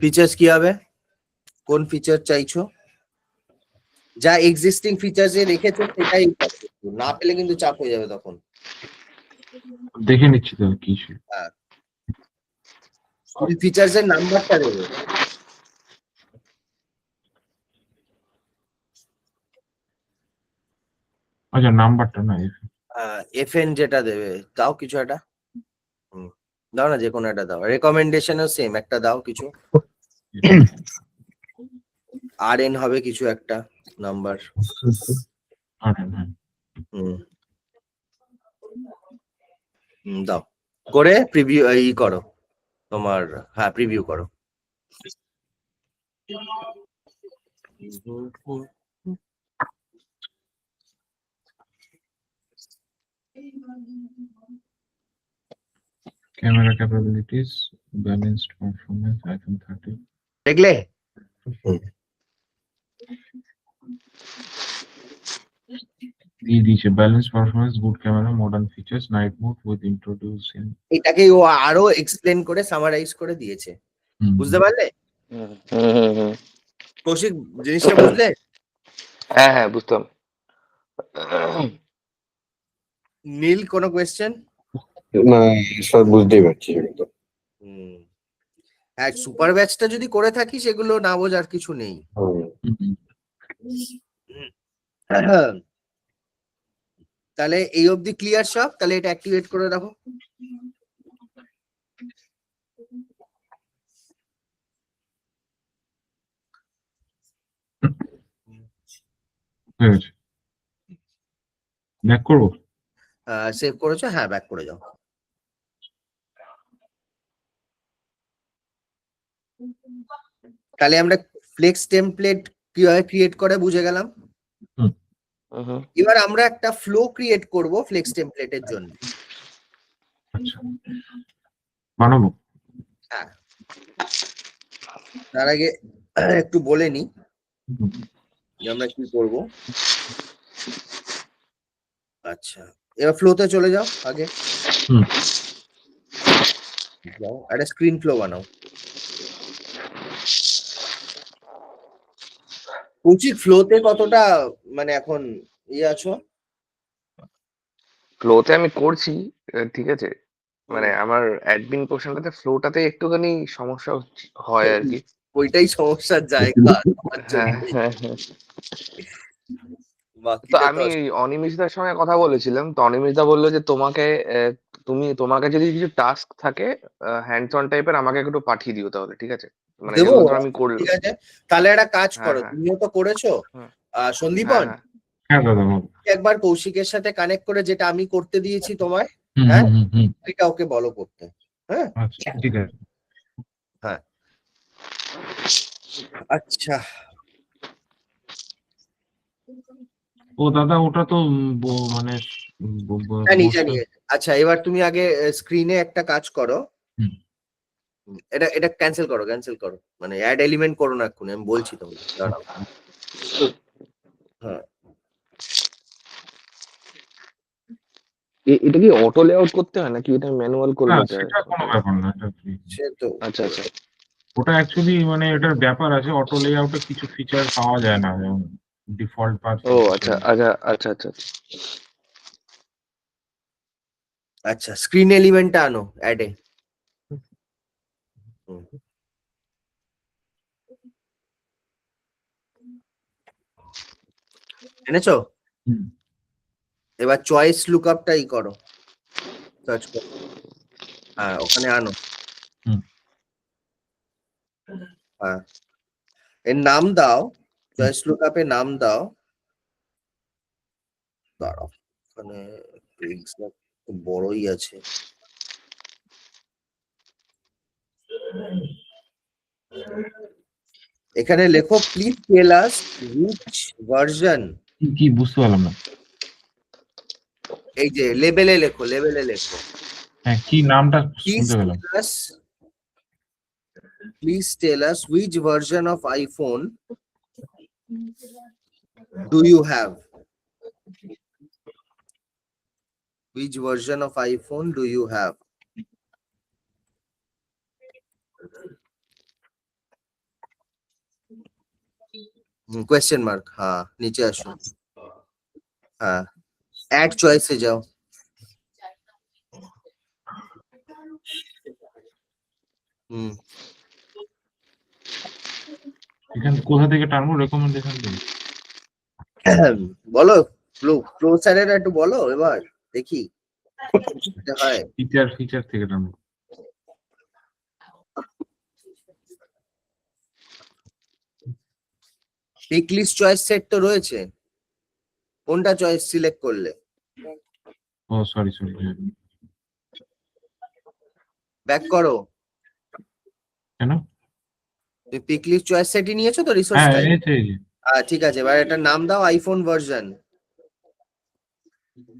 ফিচার্স কি হবে, কোন ফিচার চাইছো? যা এক্সিস্টিং ফিচার্স এ রেখেছো সেটাই, না পেলে কিন্তু চাপ হয়ে যাবে তখন। দেখে নিচ্ছি তো কি ছিল। হ্যাঁ ফিচার্স এর নাম্বারটা দেবে। আচ্ছা নাম্বারটা না FN যেটা দেবে দাও কিছু একটা। দাও না, যে কোনো একটা দাও। রেকমেন্ডেশনও সেম একটা দাও কিছু। RN হবে কিছু একটা নাম্বার। হ্যাঁ। হুম দাও করে প্রিভিউ করো তোমার, হ্যাঁ প্রিভিউ করো। Camera capabilities, balanced performance, iPhone 30. দেখলে? দিয়ে দিয়েছে balanced performance, good camera, modern features, night mode with introducing. এটাকে ও আরো এক্সপ্লেন করে সামারাইজ করে দিয়েছে, বুঝতে পারলে? কৌশিক জিনিসটা বুঝলে? হ্যাঁ হ্যাঁ বুঝতাম। নীল কোনো কোয়েশ্চেন? না, সব বুঝতেই পারছি একদম। হ্যাঁ সুপার ব্যাচটা যদি করে থাকি সেগুলো না বোঝার কিছু নেই। তাহলে এই অবধি ক্লিয়ার সব, তাহলে এটা অ্যাক্টিভেট করে রাখো। হয়ে গেছে। ব্যাক করবো? সেভ করেছো? হ্যাঁ ব্যাক করে যাও। তাহলে আমরা ফ্লেক্স টেমপ্লেট কিভাবে ক্রিয়েট করে বুঝে গেলাম। এবার আমরা একটা ফ্লো ক্রিয়েট করব ফ্লেক্স টেমপ্লেটের জন্য। আচ্ছা, বানাবো। হ্যাঁ তার আগে একটু বলে নি যে আমরা কি করব। আচ্ছা এবার ফ্লোতে চলে যাও আগে। যাও একটা স্ক্রিন ফ্লো বানাও। কৌশিক ফ্লোতে কতটা মানে এখন আছো? ফ্লোতে আমি করছি, ঠিক আছে। মানে আমার অ্যাডমিন পোর্শনটাতে ফ্লোটাতে একটুখানি সমস্যা হয় আর কি। ওইটাই সমস্যার জায়গা। হ্যাঁ হ্যাঁ হ্যাঁ। তো বাকিটা তো আমি অনিমেষদার সঙ্গে কথা বলেছিলাম, তো অনিমেষদা বললো যে তোমাকে তোমাকে যদি কিছু টাস্ক থাকে হ্যান্ডস অন টাইপের আমাকে একটু পাঠিয়ে দিও তাহলে, ঠিক আছে? মানে দেবো। যেগুলো ধর আমি ঠিক করলাম। আছে তাহলে একটা কাজ হ্যাঁ করো, হ্যাঁ তুমিও তো করেছো। হ্যাঁ হ্যাঁ সন্দীপন হ্যাঁ দাদা বল। একবার কৌশিকের সাথে কানেক্ট করে যেটা আমি করতে দিয়েছি তোমায়, হুম হ্যাঁ হুম হুম হুম। এটা ওকে বলো করতে। হ্যাঁ আচ্ছা ঠিক আছে। হ্যাঁ আচ্ছা ও দাদা ওটা তো মানে জানি বসতে। জানি। আচ্ছা এবার তুমি আগে স্ক্রিনে একটা কাজ করো। হুম। এটা এটা ক্যান্সেল করো, ক্যান্সেল করো, মানে অ্যাড এলিমেন্ট করো না এক্ষুনি, আমি বলছি তোমাকে দাঁড়াও। হ্যাঁ এটা কি অটো লেআউট করতে হয় নাকি এটা ম্যানুয়াল করে না নিতে হয়? সেটা কোনো ব্যাপার না, এটা কি সে তো আচ্ছা আচ্ছা ওটা অ্যাকচুয়ালি মানে এটার ব্যাপার আছে, অটো লেআউটে কিছু ফিচার পাওয়া যায় না, যেমন ডিফল্ট পাথ। ও আচ্ছা আচ্ছা আচ্ছা আচ্ছা আচ্ছা স্ক্রিন এলিমেন্টটা আনো অ্যাডে। এনেছো? হুম। এবার চয়েস লুকআপটাই করো, সার্চ করো। হ্যাঁ ওখানে আনো। হুম। হ্যাঁ এর নাম দাও, চয়েস লুকআপে নাম দাও। দাঁড়াও ওখানে একটু বড়ই আছে। এখানে লেখো please tell us which version. কি বুঝতে পারলাম না। এই যে লেবেলে লেখো, লেবেলে লেখো হ্যাঁ কি নামটা প্লিজ শুনতে পেলাম। Tell us, please tell us which version of iPhone do you have, which version of iPhone do you have? Question mark. हाँ नीचे আসো। हाँ add choice এ যাও। হুম এখান কোথা থেকে টানবো রেকমেন্ডেশন থেকে? বলো ফ্লো ফ্লো স্যারের একটু বলো এবার দেখি এটা হয়। ফিচার থেকে টানবো। পিক লিস্ট চয়েস সেট তো রয়েছে, কোনটা চয়েস সিলেক্ট করলে? ও সরি ব্যাক করো। কেন? তুমি পিক লিস্ট চয়েস সেটই নিয়েছো তো রিসোর্স হ্যাঁ টাইপ? এই তো এই যে। ঠিক আছে, এবার এটার নাম দাও আইফোন ভার্সন।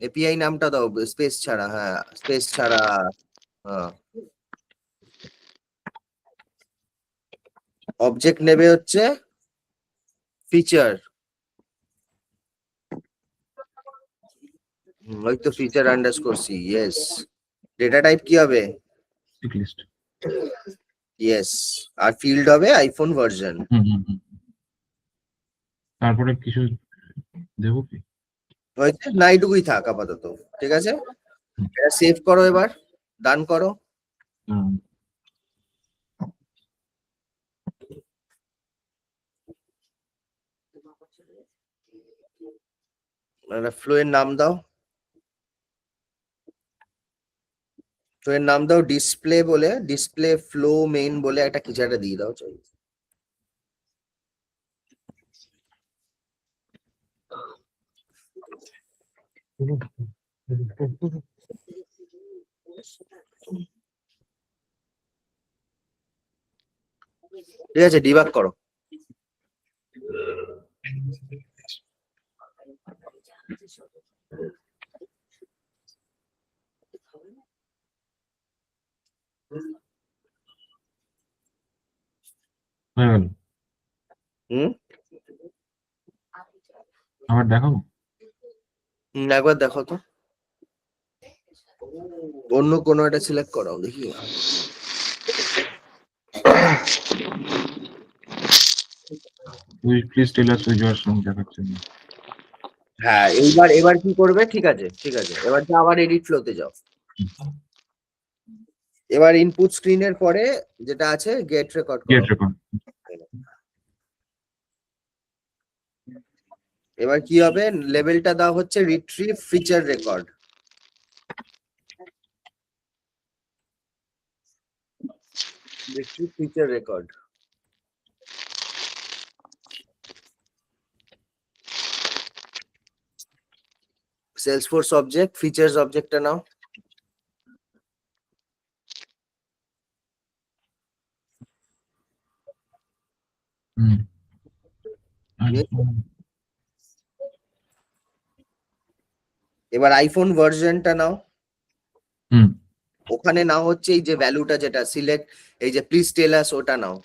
এপিআই নামটা দাও স্পেস ছাড়া, হ্যাঁ স্পেস ছাড়া। অবজেক্ট নেবে হচ্ছে ফিচার, ওই তো feature underscore c, yes. Data type কি হবে? Pick list. ইয়েস। আর ফিল্ড হবে আইফোন ভার্সন। তারপরে কিছু দেবো কি? হয়েছে না, এইটুকুই থাক আপাতত, ঠিক আছে। এটা সেভ করো, এবার ডান করো। হুম, ফ্লো এর নাম দাও, ফ্লো এর নাম দাও ডিসপ্লে বলে, ডিসপ্লে ফ্লো মেইন বলে একটা কিছু একটা দিয়ে দাও, চল। ঠিক আছে, ডিবাগ করো। হয়ে গেল। হুম, আবার দেখাবো? একবার দেখো তো, অন্য কোনো একটা সিলেক্ট করো দেখি। Please tell us which version দেখাচ্ছে না। হ্যাঁ, এবার কি করবে? ঠিক আছে, এবার তো আবার এডিট ফ্লোতে যাও। এবার ইনপুট স্ক্রিনের পরে যেটা আছে গেট রেকর্ড করো। Get record. এবার কি হবে? লেভেলটা দাও হচ্ছে retrieve feature record. Retrieve feature record. Salesforce object, features অবজেক্টটা নাও। হুম, এবার আইফোন ভার্সনটা নাও। হুম, ওখানে নাও হচ্ছে এই যে ভ্যালুটা যেটা সিলেক্ট, এই যে প্লিজ টেল আস, ওটা নাও।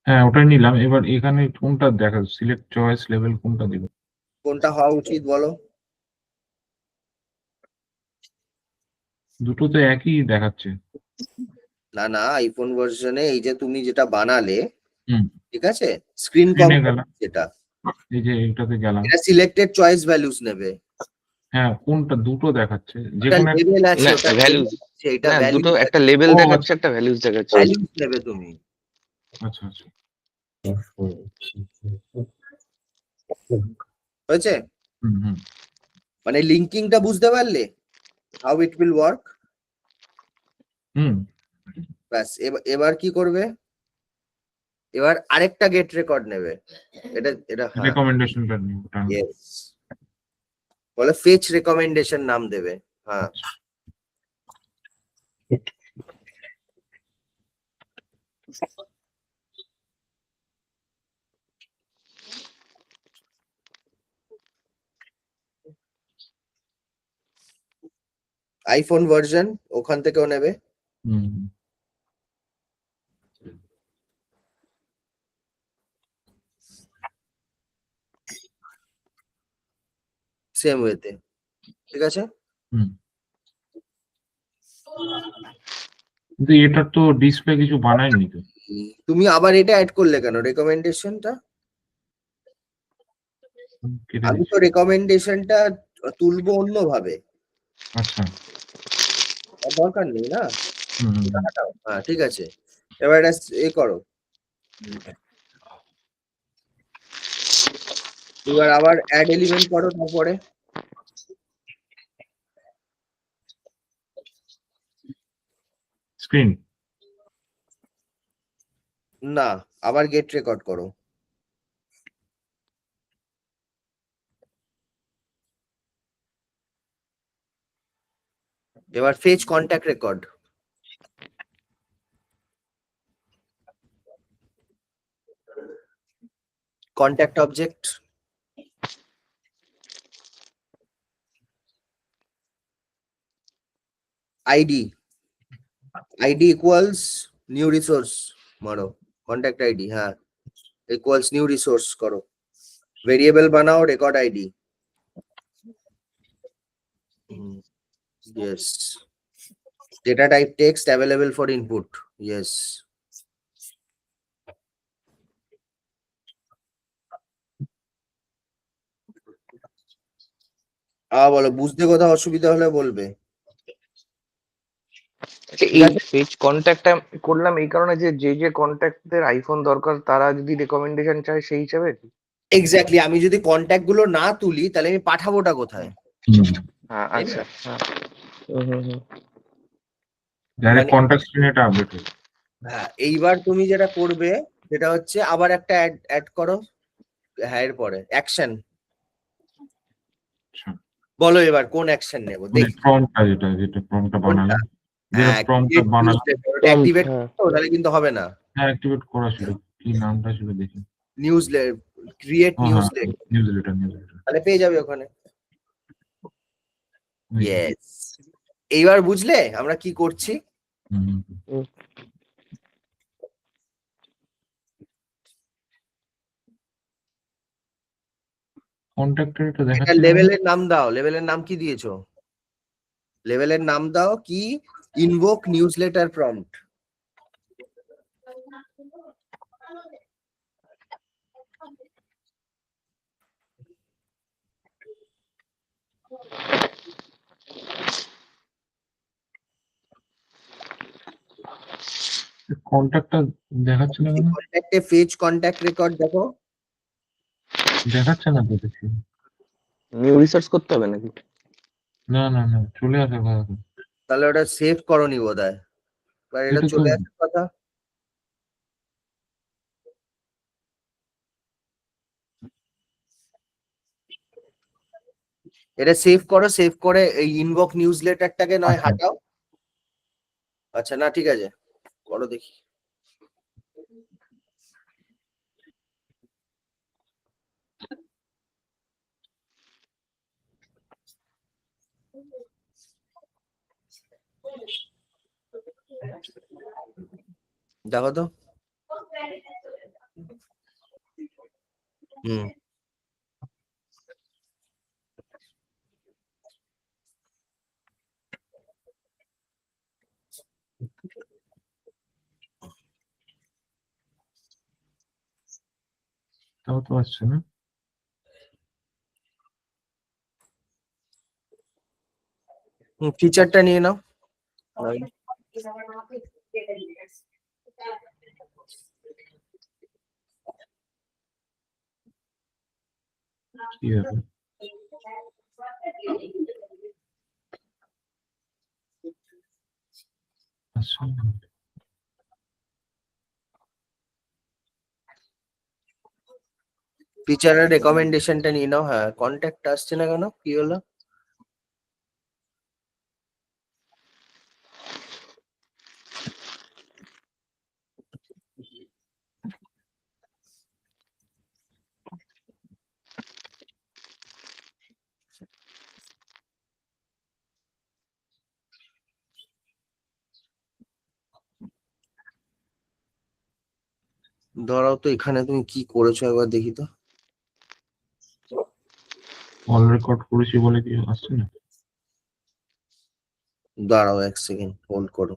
হ্যাঁ ওটাই নিলাম। এবার এখানে কোনটা দেখা, সিলেক্ট চয়েস লেভেল কোনটা দিব? কোনটা হওয়া উচিত বলো? দুটো তো একই দেখাচ্ছে। না না, আইফোন ভার্সনে এই যে তুমি যেটা বানালে, হুম, ঠিক আছে, স্ক্রিন স্ক্রিনে গেলাম, যেটা, এই যে এটাতে গেলাম। এটা সিলেক্টেড চয়েস ভ্যালুস নেবে। হ্যাঁ কোনটা দুটো দেখাচ্ছে, যে ওটা কোনো একটা। লেভেল আছে, না ওটা ভ্যালুজ, এটা না ভ্যালু দুটো একটা লেভেল ও দেখাচ্ছে, একটা ভ্যালুজ দেখাচ্ছে। ভ্যালুস নেবে তুমি। আচ্ছা আচ্ছা। হয়েছে? হুম হুম। মানে লিঙ্কিংটা বুঝতে পারলে, হাউ ইট উইল ওয়ার্ক? হুম, ব্যাস, এবার কি করবে? এবার আরেকটা গেট রেকর্ড নেবে। এটা এটা হ্যাঁ, রেকমেন্ডেশনটা নিয়ে ওটা। ইয়েস, বলে ফেচ রেকমেন্ডেশন নাম দেবে। হ্যাঁ, আইফোন ভার্সন ওখান থেকেও নেবে। হুম, সেম ওয়েতে, ঠিক আছে। হুম। কিন্তু এটার তো ডিসপ্লে কিছু বানায়নি তো। তুমি আবার এটা অ্যাড করলে কেন রেকমেন্ডেশনটা? কেটে আমি তো দিচ্ছি। রেকমেন্ডেশনটা তুলবো অন্যভাবে, আচ্ছা। তার দরকার নেই না। হুম হুম, হুম। হ্যাঁ ঠিক আছে, এবার এটা এ করো। এবার আবার অ্যাড এলিমেন্ট করো, তারপরে স্ক্রিন। না, আবার গেট রেকর্ড করো। এবার fetch contact record. Contact object, ID, ID equals new resource মারো, কন্ট্যাক্ট আইডি, হ্যাঁ ইকুয়ালস নিউ রিসোর্স করো, ভেরিয়েবল বানাও record ID. Yes, data type text available for input, yes. বলো, বুঝতে কোথাও অসুবিধা হলে বলবে। আচ্ছা, এই পেজ কন্ট্যাক্টটা করলাম এই কারণে যে যে কন্ট্যাক্টদের আইফোন দরকার তারা যদি রেকমেন্ডেশন চায় সেই হিসাবে। এক্স্যাক্টলি, আমি যদি কন্ট্যাক্ট গুলো না তুলি তাহলে আমি পাঠাবোটা কোথায়? হ্যাঁ, আচ্ছা, হ্যাঁ। ডাইরেক্ট মানে- কন্টাক্ট স্ক্রিনে এটা আপডেট হবে। হ্যাঁ, এইবার তুমি যেটা করবে সেটা হচ্ছে আবার একটা অ্যাড করো, হ্যাঁ এরপরে অ্যাকশন আচ্ছা, বলো, এবার কোন অ্যাকশন নেব মানে দেখি। প্রম্পটটা যেটা প্রম্পটটা বানালাম, যেটা প্রম্পটটা বানালাম, অ্যাক্টিভেট হ্যাঁ। তাহলে কিন্তু হবে না। হ্যাঁ অ্যাক্টিভেট করা ছিল, কি নামটা ছিল দেখি। নিউজ ক্রিয়েট নিউজ হ্যাঁ, নিউজলেটার। তাহলে পেয়ে যাবে ওখানে। ইয়েস, এইবার বুঝলে আমরা কি করছি? কন্ট্যাক্টের এটা এটা দেখাচ্ছে না। লেভেলের নাম দাও, লেভেলের নাম কি দিয়েছো? লেভেলের নাম দাও কি? Invoke newsletter prompt. কন্ট্যাক্টটা দেখাচ্ছে না কেন? কন্ট্যাক্টে ফেচ কন্ট্যাক্ট রেকর্ড দেখো। দেখাচ্ছে না তো দেখি। নিউ রিসার্চ করতে হবে নাকি? না চলে আসে কথা। তাহলে ওটা সেভ করনি বোধহয়, এবার এটা এটা তো চলে আসার কথা। এটা সেভ করো, সেভ করে এই ইনবক নিউজলেটারটাকে নয় আচ্ছা। হাটাও। আচ্ছা, না ঠিক আছে, করো দেখি। দেখো তো। হুম, তাও তো আসছে না। ফিচারটা নিয়ে নাও। কি হবে? আসছে না। ফিচারের রেকমেন্ডেশনটা নিয়ে নাও। হ্যাঁ, কন্ট্যাক্ট আসছে না কেন, কি হলো? ধরাও তো, এখানে তুমি কি করেছো একবার দেখি তো। অল রেকর্ড করেছি বলে কি আসছে না? দাঁড়াও 1 সেকেন্ড হোল্ড করো।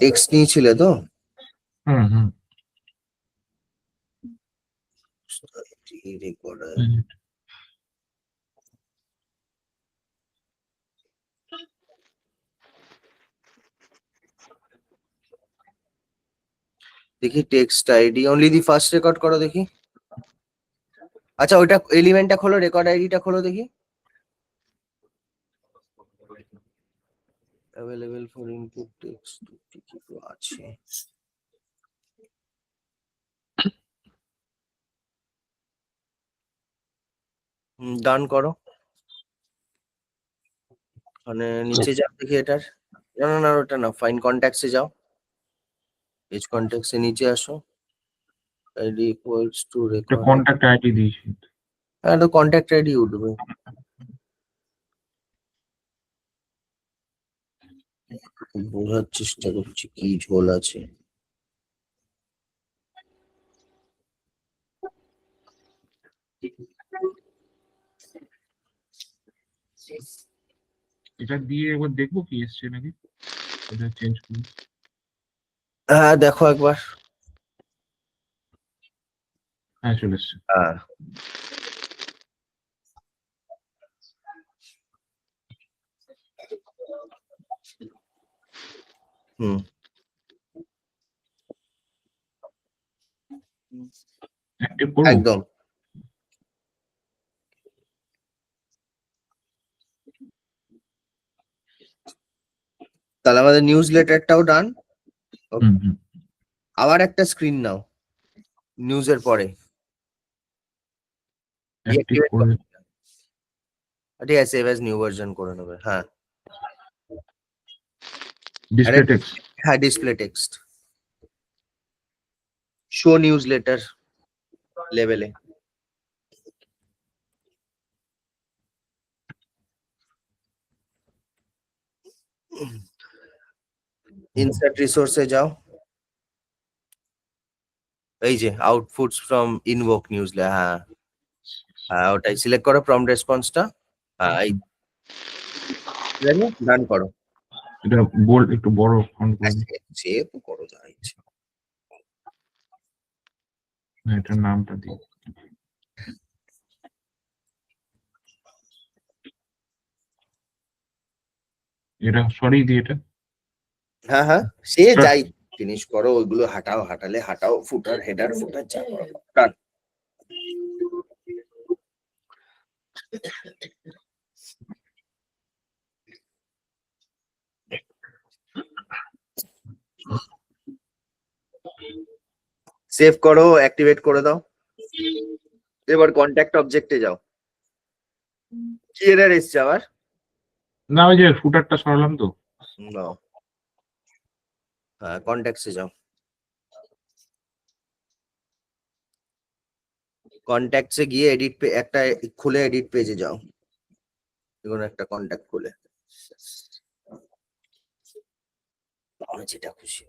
টেক্সট নিয়েছিলে তো? হুম। রেকর্ডার, দেখি text ID only the first record করো দেখি। আচ্ছা, ওইটা এলিমেন্টটা খোলো, রেকর্ড আইডিটা খোলো দেখি। অ্যাভেলেবল ফর ইনপুট টেক্সট কি কি তো আছে। ডান করো। মানে নিচে যাও দেখি এটার। না না না, ওটা না, ফাইন কন্ট্যাক্টসে যাও। পেজ কন্ট্যাক্টসে নিচে আসো। আইডি ইকুয়ালস টু একটা রেকর্ড। কন্ট্যাক্ট আইডি দিয়েছি। হ্যাঁ, তো কন্ট্যাক্ট আইডি উঠবে। বোঝার চেষ্টা করছি কি ঝোল আছে। এটা দিয়ে একবার দেখবো কি এসছে নাকি, এটা চেঞ্জ করি। হ্যাঁ দেখো একবার। হ্যাঁ চলে এসছে। হ্যাঁ হুম অ্যাক্টিভ করবো? একদম। তাহলে আমাদের নিউজ লেটারটাও ডান। হুম হুম। আবার একটা স্ক্রিন নাও নিউজের পরে। অ্যাক্টিভ Deactivate করে ঠিক আছে, সেভ অ্যাজ নিউ ভার্সন করে নেবে। হ্যাঁ ডিসপ্লে টেক্সট। হ্যাঁ, display text show news letter লেভেলে। ইনসার্ট রিসোর্সে যাও। এই যে আউটপুটস ফ্রম ইনভোক নিউজ। হ্যাঁ হ্যাঁ, ওটাই সিলেক্ট করো প্রম্পট রেসপন্সটা। হ্যাঁ এই ডান করো। এটা বোল্ড একটু বড় ফন্ট করে দিই। সে তো করো যা ইচ্ছে। হ্যাঁ, এটার নামটা দিই। এটা সরি দিই এটা। হ্যাঁ হ্যাঁ, সে যাই ফিনিশ করো, ওইগুলো হাটাও, হাটালে হাটাও, ফুটার হেডার ফুটার যা করো ডান। সেভ করো, অ্যাক্টিভেট করে দাও। এবার কন্ট্যাক্ট অবজেক্টে যাও। কি এরর এসছে আবার? না ওই যে ফুটারটা সরালাম তো। নাও, হ্যাঁ কন্ট্যাক্টসে যাও। কন্ট্যাক্টসে গিয়ে এডিট একটা খুলে এডিট পেজে যাও। দেখুন একটা কন্ট্যাক্ট খুলে যেটা খুশি।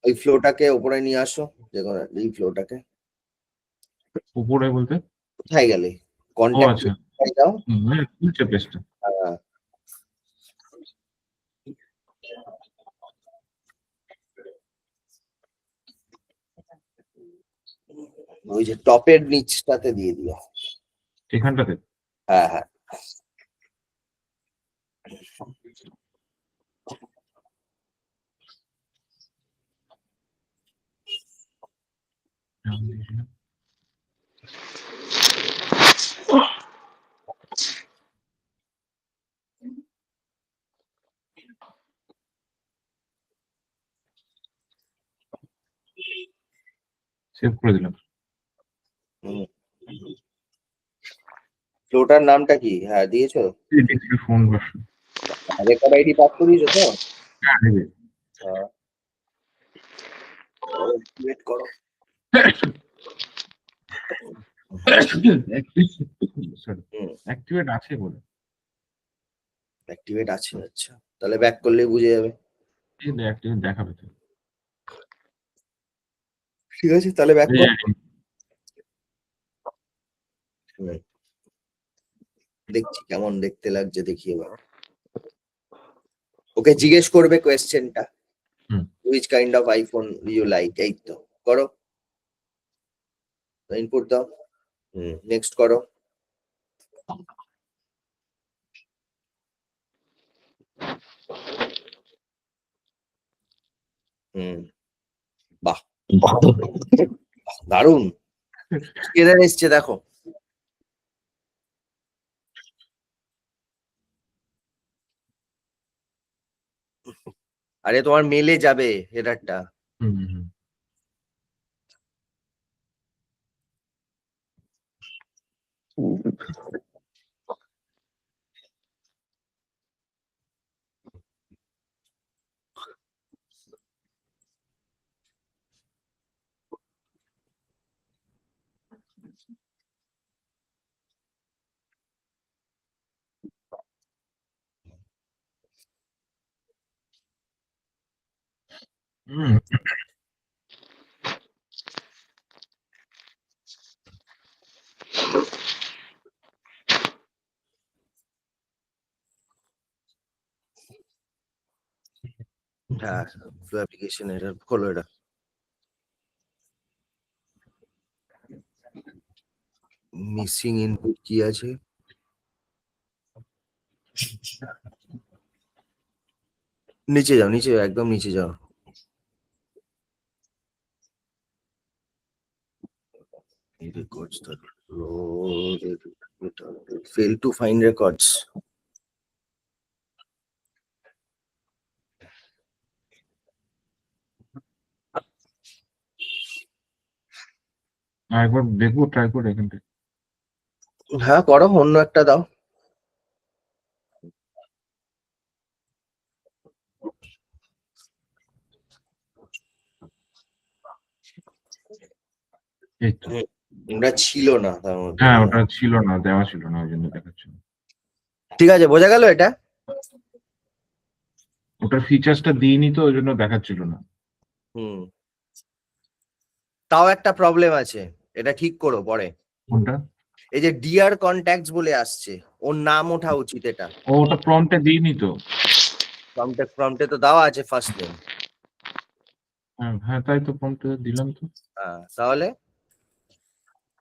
ওই ফ্লোটাকে উপরে নিয়ে আসো, দেখুন এই ফ্লোটাকে। উপরে বলতে? কোথায় গেলে? ও কন্ট্যাক্ট আচ্ছা, যাও। খুলছে পেজটা। ওই যে টপের নিচটাতে দিয়ে দিও। এখানটাতে? হ্যাঁ হ্যাঁ, নাম দিয়েছিলাম। সেভ করে দিলাম। ফ্লোটার নামটা কি? হ্যাঁ দিয়েছো। Phone version. Record ID pass করিয়েছো তো? হ্যাঁ দেবে। হ্যাঁ ওয়েট করো। অ্যাক্টিভেট আছে বলে। অ্যাক্টিভেট আছে, আচ্ছা তাহলে ব্যাক করলেই বুঝে যাবে। অ্যাক্টিভেট দেখাবে তো। ঠিক আছে তাহলে ব্যাক এই কর। যে, দেখছি কেমন দেখতে লাগছে, দেখি এবার। ওকে জিজ্ঞেস করবে কোয়েশ্চেনটা, hmm. Which kind of iPhone you like. এই তো করো, ইনপুট দাও। নেক্সট করো। বাহ দারুন, এরর এসছে দেখো। আরে তোমার মেলে যাবে হেডারটা। হুম হুম হুম। হ্যাঁ, ফ্লো অ্যাপ্লিকেশন এরর খোলো এটা। মিসিং ইনপুট কি আছে? নিচে যাও, নিচে যাও, একদম নিচে যাও। Records that loaded, fail to find records. একবার দেখবো, ট্রাই করে এখান থেকে। হ্যাঁ করো, অন্য একটা দাও। এই তো। ওটা ছিল না তার মধ্যে। হ্যাঁ, ওটা ছিল না, দেওয়া ছিল না, ওই জন্য দেখাচ্ছিল। ঠিক আছে, বোঝা গেল এটা। ওটার ফিচার্সটা দিইনি তো, ওই জন্য দেখাচ্ছিল না। হুম, তাও একটা প্রবলেম আছে, এটা ঠিক করো পরে। কোনটা? এই যে ডিয়ার কন্ট্যাক্টস বলে আসছে, ওর নাম ওঠা উচিত এটা। ওটা প্রম্পটে দিইনি তো। প্রম্পটে তো দেওয়া আছে ফার্স্ট নেম। হ্যাঁ হ্যাঁ, তাই তো, প্রম্পটে দিলাম তো। হ্যাঁ, তাহলে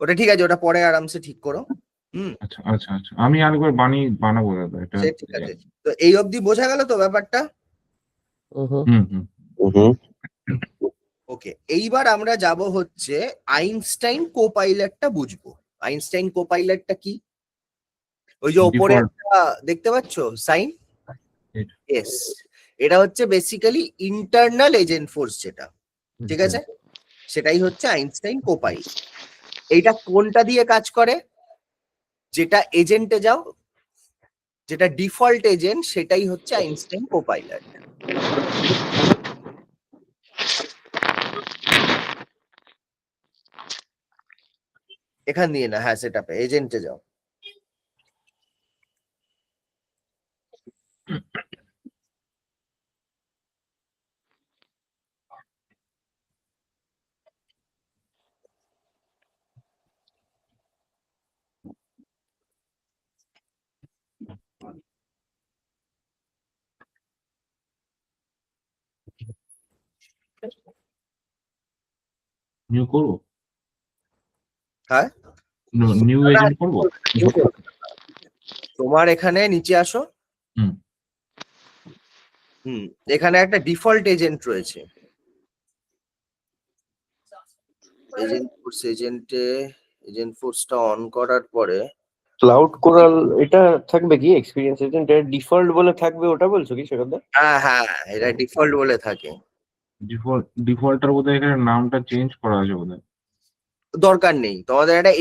ওটা ঠিক আছে, ওটা পরে আরামসে ঠিক করো। হুম, আচ্ছা আচ্ছা আচ্ছা, আমি আরেকবার বানাবো দাদা এটা। সে ঠিক আছে। তো এই অবধি বোঝা গেল তো ব্যাপারটা? হুম হুম ওকে, এইবার আমরা যাব হচ্ছে আইনস্টাইন কোপাইলটটা বুঝবো। আইনস্টাইন কোপাইলটটা কি? ওই যে ওপরে ডিফল্ট। একটা দেখতে পাচ্ছ সাইন? এস। এটা হচ্ছে বেসিক্যালি ইন্টারনাল এজেন্ট ফোর্স যেটা, ঠিক আছে, সেটাই হচ্ছে আইনস্টাইন কোপাইলট। এইটা কোনটা দিয়ে কাজ করে? যেটা এজেন্টে যাও, যেটা ডিফল্ট এজেন্ট, সেটাই হচ্ছে আইনস্টাইন কোপাইলট। এখান দিয়ে না, হ্যাঁ সেটাপে এজেন্টে যাও। নিউ করবো? হ্যাঁ, নিউ এজেন্ট করবো? তোমার এখানে নিচে আসো। হুম হুম, এখানে একটা ডিফল্ট এজেন্ট রয়েছে। এজেন্ট ফোর্সটা অন করার পরে ক্লাউড কোরাল এটা থাকবে কি এক্সপিরিয়েন্স এজেন্ট? এটা ডিফল্ট বলে থাকবে, ওটা বলছো কি সেটা? হ্যাঁ হ্যাঁ, এটা ডিফল্ট বলে থাকে। ডিফল্টার বোধহয় এখানে নামটা চেঞ্জ করা আছে বোধহয়। দরকার নেই তোমাদের, একটা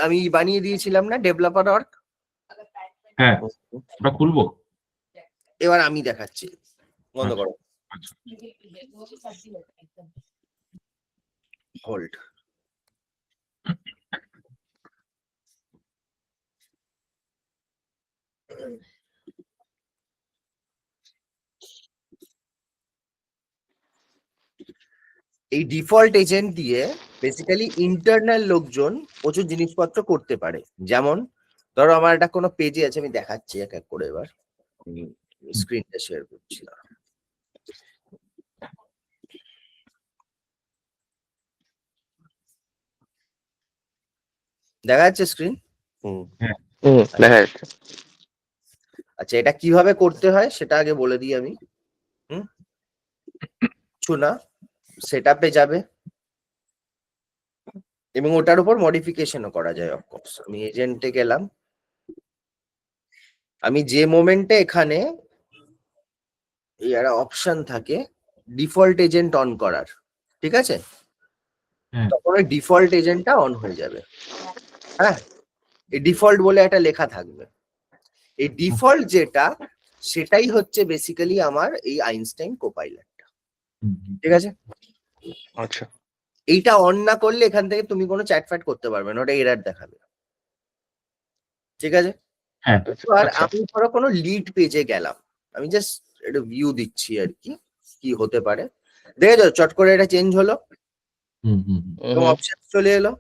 আমি বানিয়ে দিয়েছিলাম না ডেভেলপার অর্গ। হ্যাঁ, ওটা খুলবো। এবার আমি দেখাচ্ছি, বন্ধ আচ্ছা, করো, আচ্ছা। হোল্ড। এই ডিফল্ট এজেন্ট দিয়ে বেসিক্যালি ইন্টারনাল লোকজন প্রচুর জিনিসপত্র করতে পারে। যেমন ধরো আমার একটা কোনো পেজে আছে, আমি দেখাচ্ছি এক এক করে। এবার স্ক্রিনটা শেয়ার করছি। দেখা যাচ্ছে স্ক্রিন? দেখা যাচ্ছে। আচ্ছা, এটা কিভাবে করতে হয় সেটা আগে বলে দিই আমি। কিছু না, সেটআপে যাবে এবং ওটার উপর মডিফিকেশনও করা যায় অফকোর্স। আমি এজেন্টে গেলাম, আমি যে মোমেন্টে এখানে এই একটা অপশন থাকে ডিফল্ট এজেন্ট অন করার, ঠিক আছে? হ্যাঁ। তখন ওই ডিফল্ট এজেন্টটা অন হয়ে যাবে। হ্যাঁ, এই ডিফল্ট বলে একটা লেখা থাকবে। এই ডিফল্ট যেটা, সেটাই হচ্ছে বেসিক্যালি আমার এই আইনস্টাইন কোপাইলটটা, ঠিক আছে? আচ্ছা। এইটা অন না করলে এখান থেকে তুমি কোনো চ্যাট ফ্যাট করতে পারবে না, ওটা এরার দেখাবে, ঠিক আছে? হ্যাঁ। আর আচ্ছা। আমি ধরো কোনো লিড পেজে গেলাম, আমি জাস্ট একটা ভিউ দিচ্ছি আর কি, কি হতে পারে। দেখেছো চট করে এটা চেঞ্জ হলো এবং অপশন চলে এলো,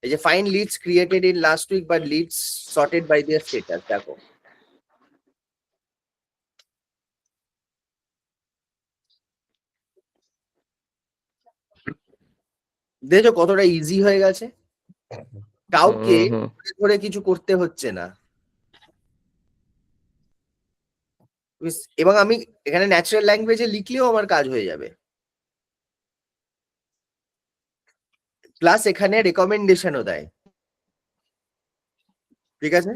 এই যে fine leads created in last week but leads sorted by their status, দেখো দেখো কতটা ইজি হয়ে গেছে, কাউকে ধরে কিছু করতে হচ্ছে না। এবং আমি এখানে ন্যাচারাল ল্যাঙ্গুয়েজে লিখলেও আমার কাজ হয়ে যাবে, প্লাস এখানে রেকমেন্ডেশনও দেয়, ঠিক আছে?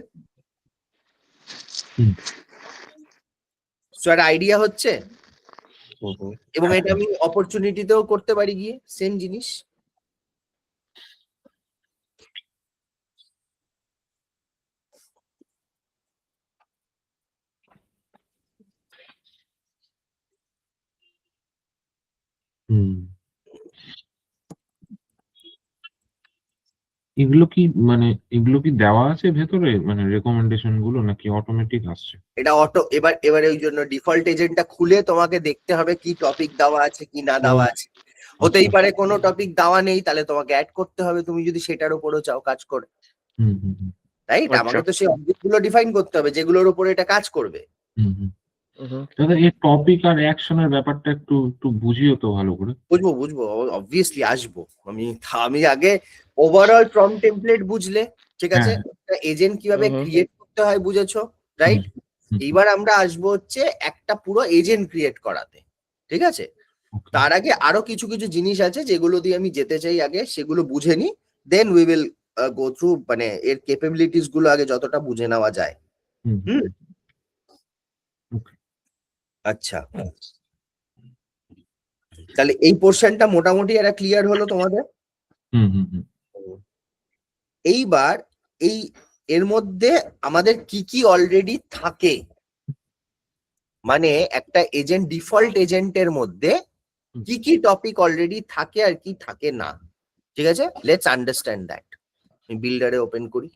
সো একটা আইডিয়া হচ্ছে, এবং এটা আমি অপরচুনিটিতেও করতে পারি গিয়ে সেম জিনিস। এগুলো কি মানে এগুলো কি দেওয়া আছে ভেতরে, মানে রেকমেন্ডেশন গুলো, নাকি অটোমেটিক আসছে? এটা অটো, এবারে ওই জন্য ডিফল্ট এজেন্টটা খুলে তোমাকে দেখতে হবে কি টপিক দেওয়া আছে কি না দেওয়া আছে। হতেই পারে কোনো টপিক দেওয়া নেই, তাহলে তোমাকে অ্যাড করতে হবে তুমি যদি সেটার উপরও চাও কাজ করে, রাইট? আমাকে তো সেই অবজেক্ট গুলো ডিফাইন করতে হবে যেগুলোর উপরে এটা কাজ করবে। দাদা এই টপিক আর অ্যাকশনের ব্যাপারটা একটু একটু বুঝিও তো ভালো করে। বুঝবো অবভিয়াসলি আসবো। আমি আগে ওভারঅল প্রম্পট টেমপ্লেট বুঝলে, ঠিক আছে, এজেন্ট কিভাবে ক্রিয়েট করতে হয় বুঝেছো, রাইট? এইবার আমরা আসবো হচ্ছে একটা পুরো এজেন্ট ক্রিয়েট করাতে, ঠিক আছে? তার আগে আরো কিছু কিছু জিনিস আছে যেগুলো দিয়ে আমি যেতে চাই, আগে সেগুলো বুঝে নি, then we will go through, মানে এর ক্যাপাবিলিটিস গুলো আগে যতটা বুঝে নেওয়া যায়। আচ্ছা, তাহলে এই পোর্শনটা মোটামুটি একটা ক্লিয়ার হলো তোমাদের। এইবার এর মধ্যে আমাদের কি কি অলরেডি থাকে, মানে একটা এজেন্ট, ডিফল্ট এজেন্টের মধ্যে কি কি টপিক অলরেডি থাকে আর কি থাকে না, ঠিক আছে? Let's understand that. আমি বিল্ডারে ওপেন করি,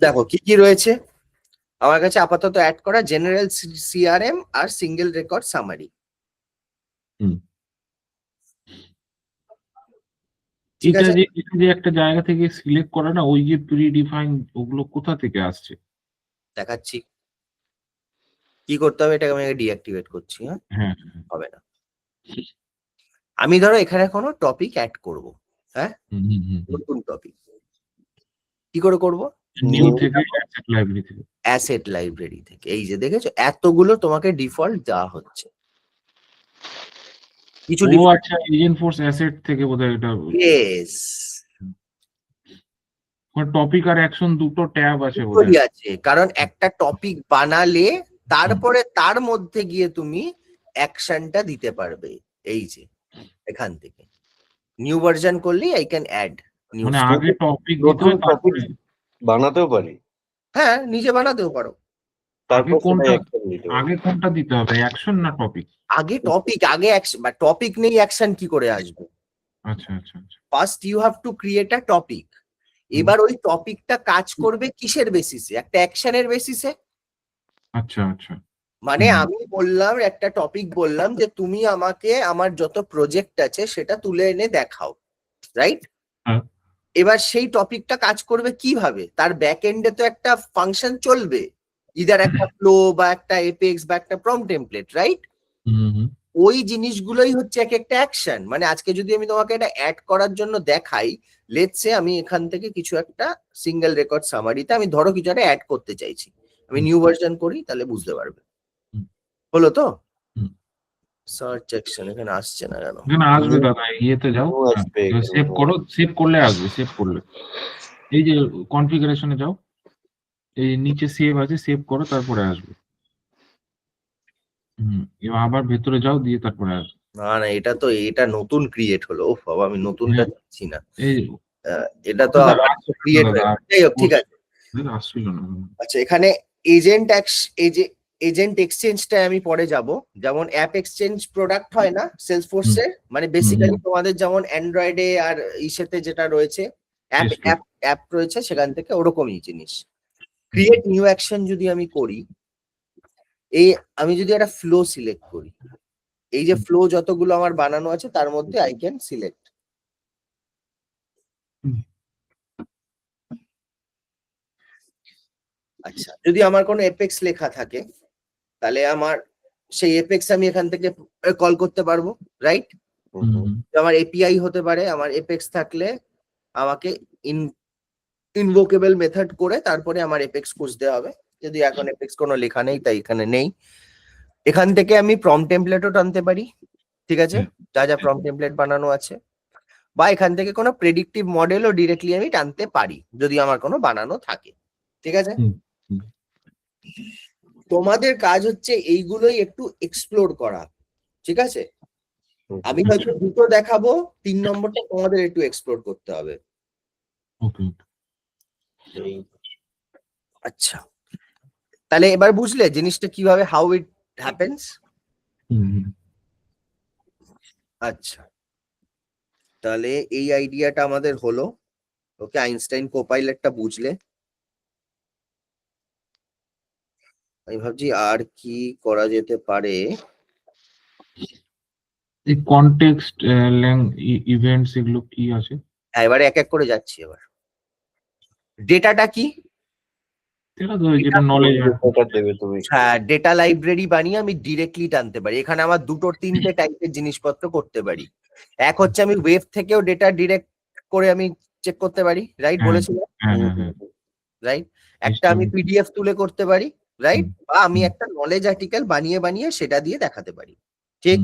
দেখো কি কি রয়েছে আমার কাছে আপাতত অ্যাড করা। জেনারেল সিআরএম আর সিঙ্গেল রেকর্ড সামারি, ঠিক এটা আছে? যে একটা জায়গা থেকে সিলেক্ট করা না, ওই যে প্রি ডিফাইন, ওগুলো কোথা থেকে আসছে? দেখাচ্ছি কি করতে হবে, এটাকে আমি ডিঅ্যাক্টিভেট করছি। হ্যাঁ, হবে না। আমি ধরো এখানে কোনো টপিক অ্যাড করব, হ্যাঁ, নতুন টপিক কি করে করব? নিউ থেকে, অ্যাসেট লাইব্রেরি থেকে। অ্যাসেট লাইব্রেরি থেকে। এই যে দেখেছো এতগুলো তোমাকে ডিফল্ট দেওয়া হচ্ছে, কিছু আচ্ছা, এজেন্ট ফোর্স অ্যাসেট থেকে বোধহয় এটা। ইয়েস, টপিক আর অ্যাকশন দুটো ট্যাব আছে দুটোই বোধহয়। আছে, কারণ একটা টপিক বানালে তারপরে তার মধ্যে গিয়ে তুমি অ্যাকশনটা দিতে পারবে। এই যে এখান থেকে নিউ ভার্সন করলেই আই ক্যান অ্যাড নিউ, মানে আগে টপিক দিতে নতুন হয়, তারপরে টপিক বানাতেও পারি, হ্যাঁ নিজে বানাতেও পারো। তারপর আগে কোনটা দিতে হবে, অ্যাকশন না টপিক? আগে টপিক, আগে অ্যাকশন, বা টপিক নেই অ্যাকশন কি করে আসবে? আচ্ছা আচ্ছা আচ্ছা। First you have to create a topic. এবার ওই টপিকটা কাজ করবে কিসের বেসিসে? একটা অ্যাকশনের বেসিসে। আচ্ছা আচ্ছা। মানে আমি বললাম একটা টপিক, বললাম যে তুমি আমাকে আমার যত প্রজেক্ট আছে সেটা তুলে এনে দেখাও, রাইট? এবার সেই টপিকটা কাজ করবে কিভাবে? তার ব্যাক এন্ডে তো একটা ফাংশন চলবে, ইদার একটা ফ্লো বা একটা এপেক্স বা একটা প্রম্পট টেমপ্লেট, রাইট? ওই জিনিসগুলোই হচ্ছে এক একটা অ্যাকশন। মানে আজকে যদি আমি তোমাকে এটা অ্যাড করার জন্য দেখাই, লেটস সে আমি এখান থেকে কিছু একটা সিঙ্গেল রেকর্ড সামারিতে আমি ধরো কিছু একটা অ্যাড করতে চাইছি, আমি নিউ ভার্সন করি, তাহলে বুঝতে পারবে। হলো তো? সার্চ সেকশন এখানে আসছে না কেন? এখানে আসবে দাদা, ইয়েতে যাও, ও আসবে এখানে, সেভ করো, সেভ করলে আসবে, সেভ করলে এই যে কনফিগারেশনে যাও, এই নিচে সেভ আছে, সেভ করো তারপরে আসবে। এবার আবার ভেতরে যাও, দিয়ে তারপরে আসবে। না এটা নতুন ক্রিয়েট হলো। ওহ বাবা, আমি নতুনটা হ্যাঁ, যাচ্ছি না। এই এটা তো দাদা আবার আসছিল ক্রিয়েট দাদা, হয়ে গেছে। যাই হোক, ঠিক আছে। দাদা আসছিল না। আচ্ছা, এখানে এজেন্ট এক্সচেঞ্জটা আমি পরে যাব। যেমন অ্যাপ এক্সচেঞ্জ প্রোডাক্ট হয় না সেলসফোর্সের, মানে বেসিক্যালি তোমাদের যেমন অ্যান্ড্রয়েডে আর ইসেতে যেটা রয়েছে অ্যাপ Yes, অ্যাপ অ্যাপ রয়েছে সেখান থেকে ওরকমই জিনিস। ক্রিয়েট নিউ অ্যাকশন যদি আমি করি, এই আমি যদি একটা ফ্লো সিলেক্ট করি, এই যে ফ্লো যতগুলো আমার বানানো আছে তার মধ্যে আই ক্যান সিলেক্ট। আচ্ছা, যদি আমার কোনো এপেক্স লেখা থাকে তাহলে আমার সেই এপেক্স আমি এখান থেকে কল করতে পারবো, রাইট? আমার এপিআই হতে পারে, আমার এপেক্স থাকলে আমাকে ইনভোকেবল মেথড করে তারপরে আমার এপেক্স খুঁজতে হবে। যদি এখন এপেক্স কোনো লেখা নেই তাই এখানে নেই। এখান থেকে আমি প্রম্পট টেমপ্লেটও টানতে পারি, ঠিক আছে, যা যা প্রম্পট টেমপ্লেট বানানো আছে। বা এখান থেকে কোনো প্রেডিক্টিভ মডেলও ডিরেক্টলি আমি টানতে পারি যদি আমার কোনো বানানো থাকে, ঠিক আছে। তোমাদের কাজ হচ্ছে এইগুলোই একটু এক্সপ্লোর করা, ঠিক আছে। আমি হয়তো দুটো দেখাবো, 3 নম্বরটা তোমাদের একটু এক্সপ্লোর করতে হবে। ওকে, আচ্ছা, তাহলে এবার বুঝলে জিনিসটা কিভাবে, হাউ ইট হ্যাপেন্স। আচ্ছা, তাহলে এই আইডিয়াটা আমাদের হলো। ওকে, আইনস্টাইন কোপাইলটটা বুঝলে। আমি ভাবছি আর কি করা যেতে পারে। এই কনটেক্সট ইভেন্টস এগুলো কি আছে? হ্যাঁ, এবারে এক এক করে যাচ্ছি। এবার ডেটাটা কি? এটা তো যেটা নলেজ, ওটা দেবে তুমি। হ্যাঁ, ডেটা লাইব্রেরি বানিয়ে আমি ডিরেক্টলি টানতে পারি। এখানে আমার দুটো তিনটে টাইপের জিনিসপত্র করতে পারি। এক হচ্ছে আমি ওয়েব থেকেও ডেটা ডিরেক্ট করে আমি চেক করতে পারি, রাইট? বলেছিলাম, রাইট? একটা আমি পিডিএফ তুলে করতে পারি, রাইট? বা আমি একটা নলেজ আর্টিকেল বানিয়ে বানিয়ে সেটা দিয়ে দেখাতে পারি, ঠিক?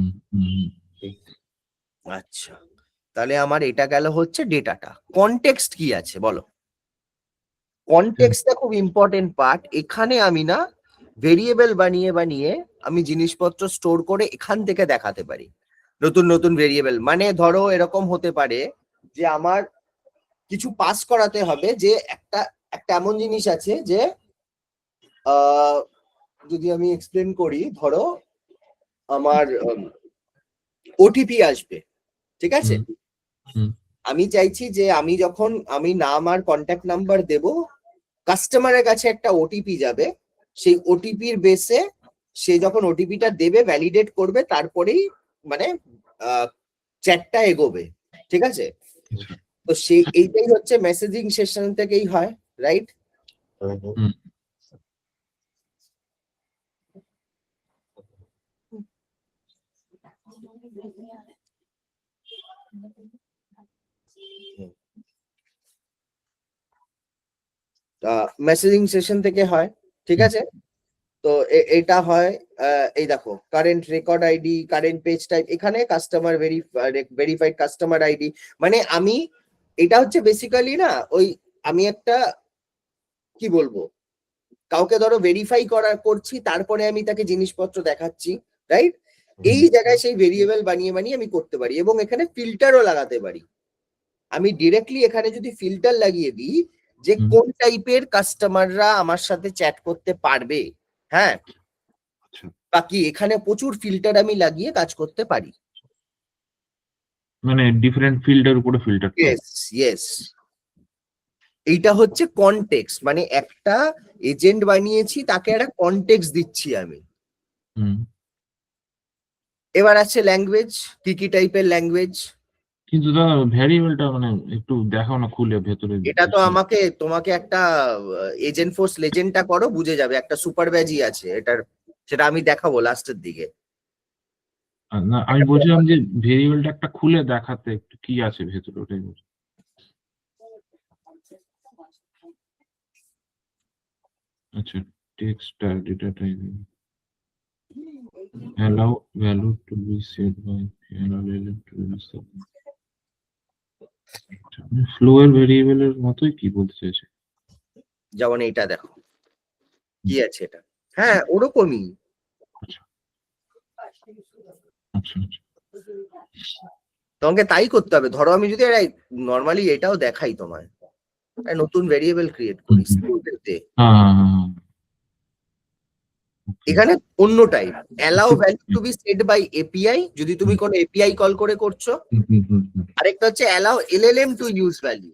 আচ্ছা, তাহলে আমার এটা গেল হচ্ছে ডেটাটা। কনটেক্সট কি আছে বলো? কনটেক্সটটা খুব ইম্পর্টেন্ট পার্ট। এখানে আমি না ভেরিয়েবল বানিয়ে বানিয়ে আমি জিনিসপত্র স্টোর করে এখান থেকে দেখাতে পারি নতুন নতুন ভেরিয়েবল। মানে ধরো এরকম হতে পারে যে আমার কিছু পাস করাতে হবে, যে একটা একটা এমন জিনিস আছে যে যদি আমি এক্সপ্লেন করি, ধরো আমার ওটিপি আসবে, ঠিক আছে। আমি চাইছি যে আমি যখন আমি নাম আর কন্ট্যাক্ট নাম্বার দেব, কাস্টমারের কাছে একটা ওটিপি যাবে, সেই ওটিপির বেসে সে যখন ওটিপিটা দেবে ভ্যালিডেট করবে, তারপরেই মানে চ্যাটটা এগোবে, ঠিক আছে। তো সেই এইটাই হচ্ছে মেসেজিং সেশন থেকেই হয়, রাইট? মেসেজিং সেশন থেকে হয়, ঠিক আছে। তো এটা হয়, এই দেখো current record ID, current page type, এখানে কাস্টমার ভেরিফাইড কাস্টমার আইডি। মানে আমি এটা হচ্ছে বেসিক্যালি না ওই আমি একটা কি বলবো, কাউকে ধরো ভেরিফাই করছি, তারপরে আমি তাকে জিনিসপত্র দেখাচ্ছি, রাইট? এই জায়গায় সেই ভেরিয়েবল বানিয়ে বানিয়ে আমি করতে পারি, এবং এখানে ফিল্টারও লাগাতে পারি। আমি ডিরেক্টলি এখানে যদি ফিল্টার লাগিয়ে দিই যে কোন টাইপের কাস্টমাররা আমার সাথে চ্যাট করতে পারবে, হ্যাঁ, বাকি এখানে প্রচুর ফিল্টার আমি লাগিয়ে কাজ করতে পারি। মানে ডিফারেন্ট ফিল্ডের উপরে ফিল্টার। ইয়েস, ইয়েস, এইটা হচ্ছে কনটেক্সট। মানে একটা এজেন্ট বানিয়েছি, তাকে একটা কনটেক্সট দিচ্ছি আমি। এবার আছে ল্যাঙ্গুয়েজ, কি কি টাইপের ল্যাঙ্গুয়েজ। কিন্তু দাদা ভ্যারিয়েবলটা মানে একটু দেখাও না খুলে ভেতরে। এটা তো তোমাকে একটা এজেন্ট ফোর্স লেজেন্ডটা করো, বুঝে যাবে। একটা সুপার ব্যাজই আছে এটার, সেটা আমি দেখাবো লাস্টের দিকে। না, আমি বলছিলাম যে ভেরিয়েবলটা একটা খুলে দেখাতে একটু কি আছে ভেতরে, ওটাই বলছি। আচ্ছা, text data type. allow value to be set by LLM to be set. Flow এর ভেরিয়েবল এর মতোই কি বলতে চাইছে? যেমন এইটা দেখো কি আছে এটা, হ্যাঁ ওরকমই। আচ্ছা আচ্ছা আচ্ছা তোমাকে তাই করতে হবে। ধরো আমি যদি নর্মালি এটাও দেখাই তোমায়, একটা নতুন ভেরিয়েবল ক্রিয়েট করি হুম, হুম। স্টুডেন্টে, হ্যাঁ এখানে অন্য type allow value to be set by API, যদি তুমি কোনো এপিআই কল করে করছো। আরেকটা হচ্ছে allow LLM to use value,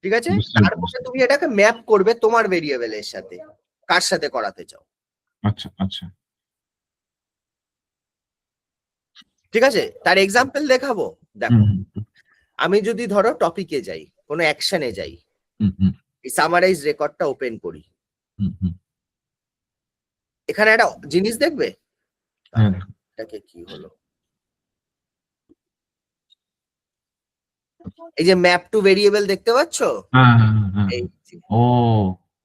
ঠিক আছে। বুঝতে তারপরে পারছি। তুমি এটাকে ম্যাপ করবে তোমার ভেরিয়েবলের সাথে, কার সাথে করাতে চাও, আচ্ছা আচ্ছা ঠিক আছে। তার এক্সাম্পল দেখাবো, দেখো আমি যদি ধরো টপিকে যাই, কোনো অ্যাকশনে যাই, এই সামারাইজ রেকর্ডটা ওপেন করি, এখানে একটা জিনিস দেখবে, হ্যাঁ এটাকে কি হলো, এই যে ম্যাপ টু ভেরিয়েবল দেখতে পাচ্ছ, হ্যাঁ এই ও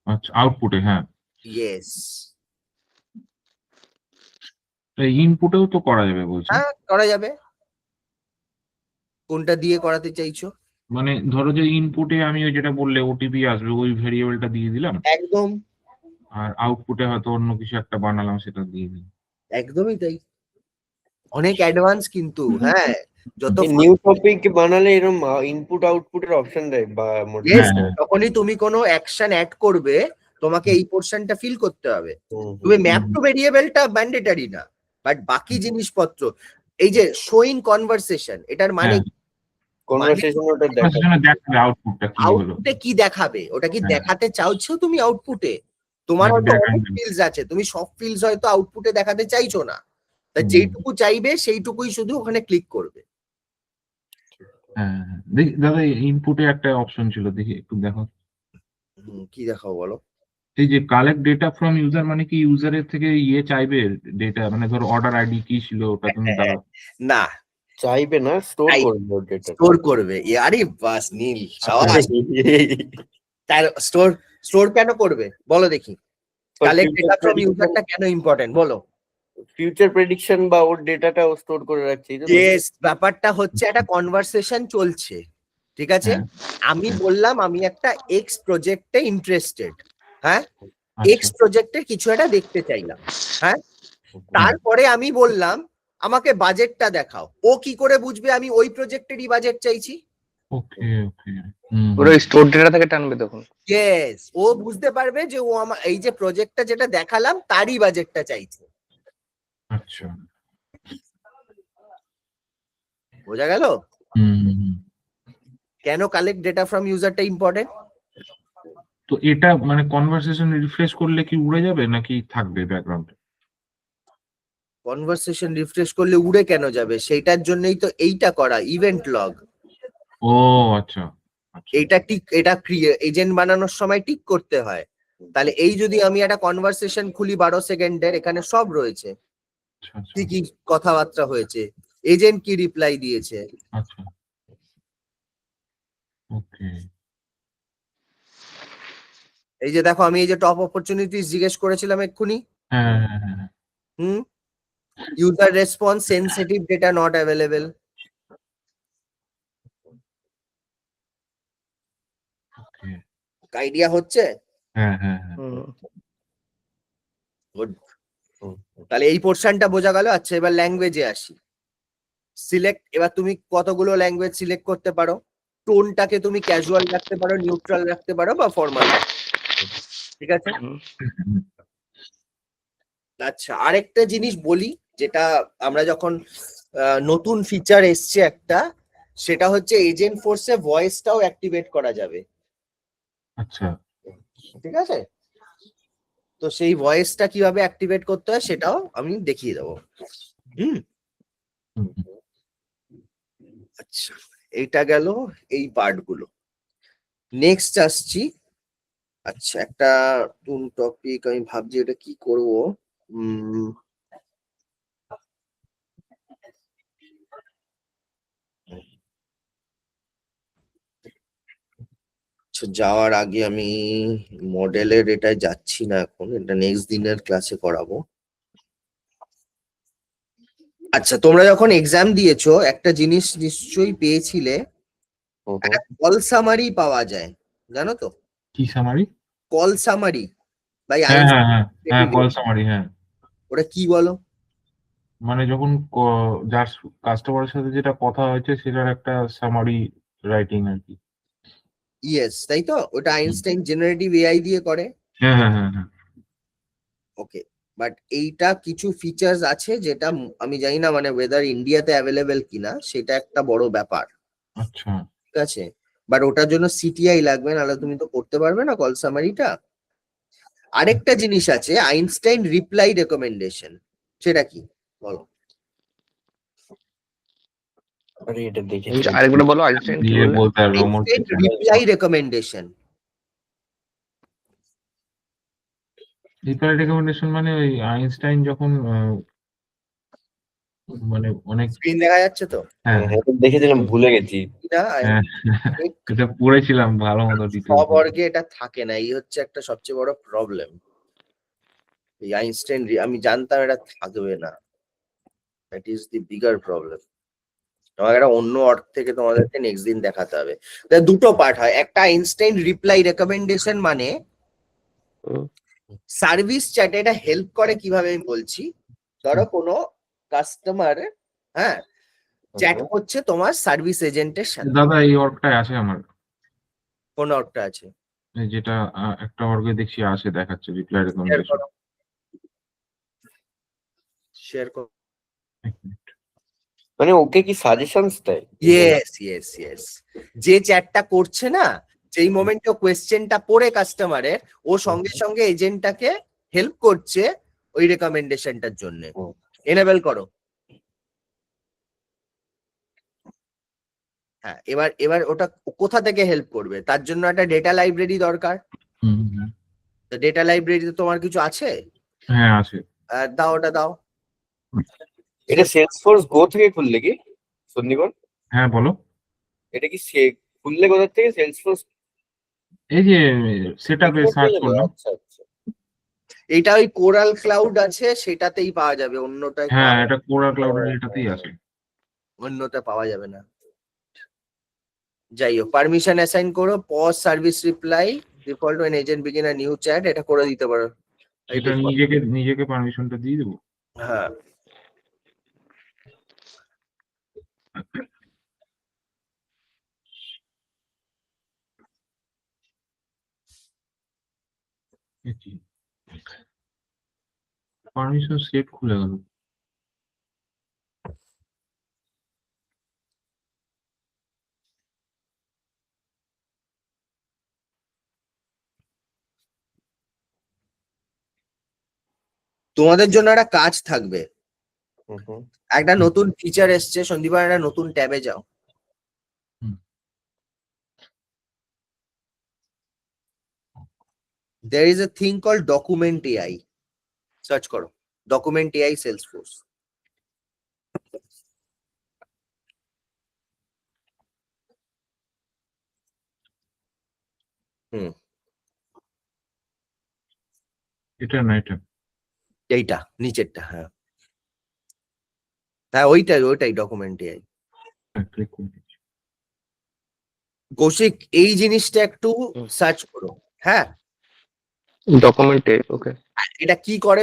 আচ্ছা আউটপুটে হ্যাঁ ইয়েস, ইনপুটেও তো করা যাবে বলছে। হ্যাঁ করা যাবে। কোনটা দিয়ে করাতে চাইছো? মানে ধরো যে ইনপুটে আমি ওই যেটা বললে ওটিপি আসবে ওই ভেরিয়েবলটা দিয়ে দিলাম, একদম, আর আউটপুটে হয়তো অন্য কিছু একটা বানালাম সেটা দিয়ে দিলাম। একদমই তাই। অনেক অ্যাডভান্স কিন্তু, হ্যাঁ যত নিউ টপিক বানালে এরকম ইনপুট আউটপুটের অপশন দেয় বা Yes, হ্যাঁ। তখনই তুমি কোনো অ্যাকশন অ্যাড করবে, তোমাকে এই পোর্শনটা ফিল করতে হবে। তুমি ম্যাপ টু ভেরিয়েবলটা ম্যান্ডেটরি না, বাট বাকি জিনিসপত্র, এই যে শোইং কনভারসেশন, এটার মানে কনভারসেশন ওটা দেখা সেখানে দেখাবে আউটপুটটা কি হলো। আউটপুটে কি দেখাবে, ওটা কি হ্যাঁ। দেখাতে চাইছো তুমি আউটপুটে? তোমার নাকি হয়তো দেখায় অনেক না। ফিলস আছে, তুমি সব ফিলস হয়তো আউটপুটে দেখাতে চাইছো না, তা হুম। যেইটুকু চাইবে সেইটুকুই শুধু ওখানে ক্লিক করবে। হ্যাঁ দেখি দাদা ইনপুটে একটা অপশন ছিল দেখি একটু দেখো। কি দেখাও বলো? এই যে কালেক্ট ডেটা ফ্রম ইউজার মানে কি ইউজারের থেকে চাইবে ডেটা, মানে ধরো অর্ডার আইডি কি ছিল ওটা তুমি দাও। না, চাইবে না, স্টোর তাই। করবে ওর ডেটা। স্টোর করবে, আরে বাস নীল সাবাস। তার স্টোর স্টোর কেন করবে বলো দেখি? কালেক্ট ডেটা ফ্রম ইউজারটা কেন ইম্পর্টেন্ট বলো? ফিউচার প্রেডিকশন বা ওর ডেটাটা ও স্টোর করে রাখছে। ইয়েস, ব্যাপারটা হচ্ছে একটা কনভারসেশন চলছে, ঠিক আছে। হ্যাঁ। আমি বললাম আমি একটা এক্স প্রজেক্টে ইন্টারেস্টেড, হ্যাঁ এক্স আচ্ছা প্রজেক্টে কিছু একটা দেখতে চাইলাম, হ্যাঁ তারপরে আমি বললাম আমাকে বাজেটটা দেখাও। ও কি করে বুঝবে আমি ওই প্রজেক্টেরই বাজেট চাইছি? ওকে ওকে ওরা স্টোর ডেটা থেকে টানবে তখন। ইয়েস, ও বুঝতে পারবে যে ও আমার এই যে প্রজেক্টটা যেটা দেখালাম তারই বাজেটটা চাইছে। আচ্ছা বোঝা গেল কেন কালেক্ট ডেটা ফ্রম ইউজারটা ইম্পর্টেন্ট? তো এটা মানে কনভারসেশন রিফ্রেশ করলে কি উড়ে যাবে নাকি থাকবে ব্যাকগ্রাউন্ডে? কনভারসেশন রিফ্রেশ করলে উড়ে কেন যাবে? সেইটার জন্যই তো এইটা করা, ইভেন্ট লগ। ও আচ্ছা আচ্ছা এইটা টিক, এটা এজেন্ট বানানোর সময় টিক করতে হয়। তাহলে এই যদি আমি একটা কনভারসেশন খুলি 12 সেকেন্ডের, এখানে সব রয়েছে, আচ্ছা আচ্ছা কি কি কথাবার্তা হয়েছে, এজেন্ট কি রিপ্লাই দিয়েছে। আচ্ছা ওকে এই যে দেখো আমি এই যে টপ অপরচুনিটিস জিজ্ঞেস করেছিলাম এক্ষুনি, হ্যাঁ হ্যাঁ হ্যাঁ user response sensitive data not available. Okay idea হচ্ছে? হ্যাঁ হ্যাঁ হ্যাঁ Good. তাহলে এই পোর্শনটা বোঝা গেল। আচ্ছা এবার ল্যাঙ্গুয়েজে আসি। সিলেক্ট, এবার তুমি কতগুলো ল্যাঙ্গুয়েজ সিলেক্ট করতে পারো। টোনটাকে তুমি ক্যাজুয়াল রাখতে পারো, নিউট্রাল রাখতে পারো বা ফর্মাল, ঠিক আছে। আচ্ছা আরেকটা জিনিস বলি, যেটা আমরা যখন নতুন ফিচার এসছে একটা, সেটা হচ্ছে এজেন্ট ফোর্সে ভয়েসটাও অ্যাক্টিভেট করা যাবে, আচ্ছা ঠিক আছে। তো সেই ভয়েসটা কিভাবে অ্যাক্টিভেট করতে হয় সেটাও আমি দেখিয়ে দেবো। আচ্ছা এইটা গেল এই পার্ট গুলো। নেক্সট আসছি। আচ্ছা একটা টপিক আমি ভাবছি এটা কি করব। যাওয়ার আগে আমি মডেলের এটায় যাচ্ছি না এখন, এটা নেক্সট দিনের ক্লাসে করাবো। আচ্ছা, তোমরা যখন এক্সাম দিয়েছো একটা জিনিস নিশ্চয়ই পেয়েছিলে, একটা কল সামারি পাওয়া যায়, জানো তো? কি সামারি? কল সামারি বাই হ্যাঁ হ্যাঁ হ্যাঁ হ্যাঁ, কল সামারি, হ্যাঁ। ওটা কি বলো? মানে যখন যার কাস্টমারের সাথে যেটা কথা হয়েছে সেটার একটা সামারি রাইটিং আর কি। ইয়েস, তাই তো? ওটা আইনস্টাইন জেনারেটিভ এআই দিয়ে করে। হ্যাঁ হ্যাঁ হ্যাঁ হ্যাঁ। ওকে, বাট এইটা কিছু ফিচার্স আছে যেটা আমি জানি না মানে ওয়েদার ইন্ডিয়াতে অ্যাভেলেবেল কিনা, সেটা একটা বড় ব্যাপার। আচ্ছা। ঠিক আছে, বাট ওটার জন্য সিটিআই লাগবে, নাহলে তুমি তো করতে পারবে না কল সামারিটা। আরেকটা জিনিস আছে, আইনস্টাইন রিপ্লাই রেকমেন্ডেশন, সেটা কি বলো? আরে এটা দেখেছি। আরেকবার বলো, আইনস্টাইন কি দিয়ে বললে? বলতে পারবে Omar. Einstein reply recommendation. Reply recommendation মানে ওই আইনস্টাইন যখন মানে অনেক, স্ক্রিন দেখা যাচ্ছে তো? হ্যাঁ হ্যাঁ, এটা দেখেছিলাম, ভুলে গেছি। না, হ্যাঁ, এটা পড়েছিলাম ভালো মতো ডিটেলস। স্ববর্গে এটা থাকে না, এই হচ্ছে একটা সবচেয়ে বড় প্রবলেম। এই আইনস্টাইন আমি জানতাম এটা থাকবে না, that is the bigger problem. তোমাকে একটা অন্য অর্থ থেকে তোমাদেরকে নেক্সট দিন দেখাতে হবে। দুটো পার্ট হয়, একটা আইনস্টাইন রিপ্লাই রেকমেন্ডেশন মানে হুম। সার্ভিস চ্যাটে এটা হেল্প করে কিভাবে আমি বলছি। ধরো কোনো কাস্টমার, হ্যাঁ, চ্যাট করছে তোমার সার্ভিস এজেন্টের সাথে। দাদা এই ওয়ার্কটাই আছে আমার, কোন অর্থটা আছে? এই যেটা একটা ওয়ার্কে দেখছি আসে দেখাচ্ছে রিপ্লাই শেয়ার রেকমেন্ডেশন। করো, শেয়ার করো। মানে ওকে কি সাজেশনস দেয়? ইয়েস ইয়েস ইয়েস, যে চ্যাটটা করছে না, যেই মোমেন্টে কোয়েশ্চেনটা পড়ে কাস্টমারের, ও সঙ্গে সঙ্গে এজেন্টটাকে হেল্প করছে ওই রেকমেন্ডেশনটার জন্য। এনেবল করো। হ্যাঁ, এবার এবার ওটা কোথা থেকে হেল্প করবে, তার জন্য একটা ডেটা লাইব্রেরি দরকার। তো ডেটা লাইব্রেরিতে তোমার কিছু আছে? হ্যাঁ আছে। দাও, ওটা দাও। এটা সেলসফোর্স গো থেকে খুললে কি সন্দীপন? হ্যাঁ বলো। এটা কি খুললে কোথা থেকে? সেলসফোর্স এই যে সেটআপে সার্চ করলাম। আচ্ছা আচ্ছা। এটা ওই কোরাল ক্লাউড আছে সেটাতেই পাওয়া যাবে, অন্যটায় হ্যাঁ এটা কোরা ক্লাউডের এটাতেই আছে। অন্যটা পাওয়া যাবে না। যাই হোক, পারমিশন অ্যাসাইন করো, pause service reply default when agent begin a new chat, এটা করে দিতে পারো। এটা নিজেকে পারমিশনটা দিয়ে দেবো। হ্যাঁ, পারমিশন সেট খুলে গেল। তোমাদের জন্য একটা কাজ থাকবে, হুম। একটা নতুন ফিচার এসছে, সন্দীপবার একটা নতুন ট্যাবে যাও। There is a thing called document AI. Search করো document AI Salesforce. এটা না এটা। এইটা নিচেরটা, হ্যাঁ হ্যাঁ, ওইটাই ডকুমেন্ট এআই। ক্লিক করে দিচ্ছি। কৌশিক, এই জিনিসটা একটু সার্চ করো। হ্যাঁ, ডকুমেন্টে, ওকে। এটা কি করে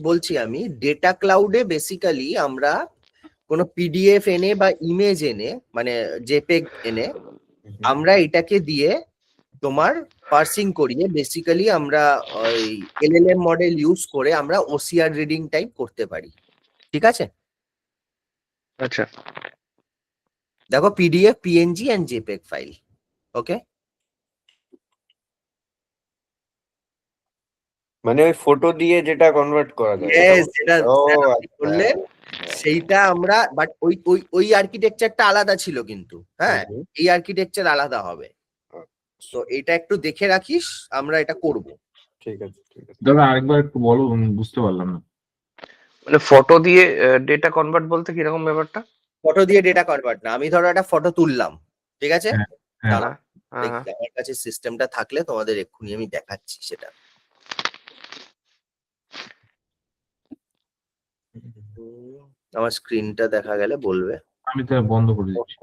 বলছি আমি, ডেটা ক্লাউডে বেসিক্যালি আমরা কোনো পিডিএফ এনে বা ইমেজ এনে, মানে জেপেগ এনে, আমরা এটাকে দিয়ে তোমার পার্সিং করিয়ে বেসিক্যালি আমরা ওই এলএলএম মডেল ইউজ করে আমরা ওসিআর রিডিং টাইপ করতে পারি। ঠিক আছে, আচ্ছা, দেখো PDF, PNG and JPEG file. ওকে, মানে ওই ফটো দিয়ে যেটা কনভার্ট করা যায়। ইয়েস, যেটা ও আপনি করলেন সেইটা আমরা, বাট ওই ওই ওই আর্কিটেকচারটা আলাদা ছিল কিন্তু, হ্যাঁ এই আর্কিটেকচার আলাদা হবে। তো এটা একটু দেখে রাখিস, আমরা এটা করব। ঠিক আছে ঠিক আছে। দাদা আরেকবার একটু বলো, আমি বুঝতে পারলাম না। মানে ফটো দিয়ে ডেটা কনভার্ট বলতে কিরকম ব্যাপারটা? ফটো দিয়ে ডেটা কনভার্ট না, আমি ধরো একটা ফটো তুললাম, ঠিক আছে, হ্যাঁ হ্যাঁ দাঁড়াও, হ্যাঁ, হ্যাঁ। আমার কাছে সিস্টেমটা থাকলে তোমাদের এক্ষুনি আমি দেখাচ্ছি সেটা। আমার স্ক্রিনটা দেখা গেলে বলবে। আমি তো বন্ধ করে দিচ্ছি।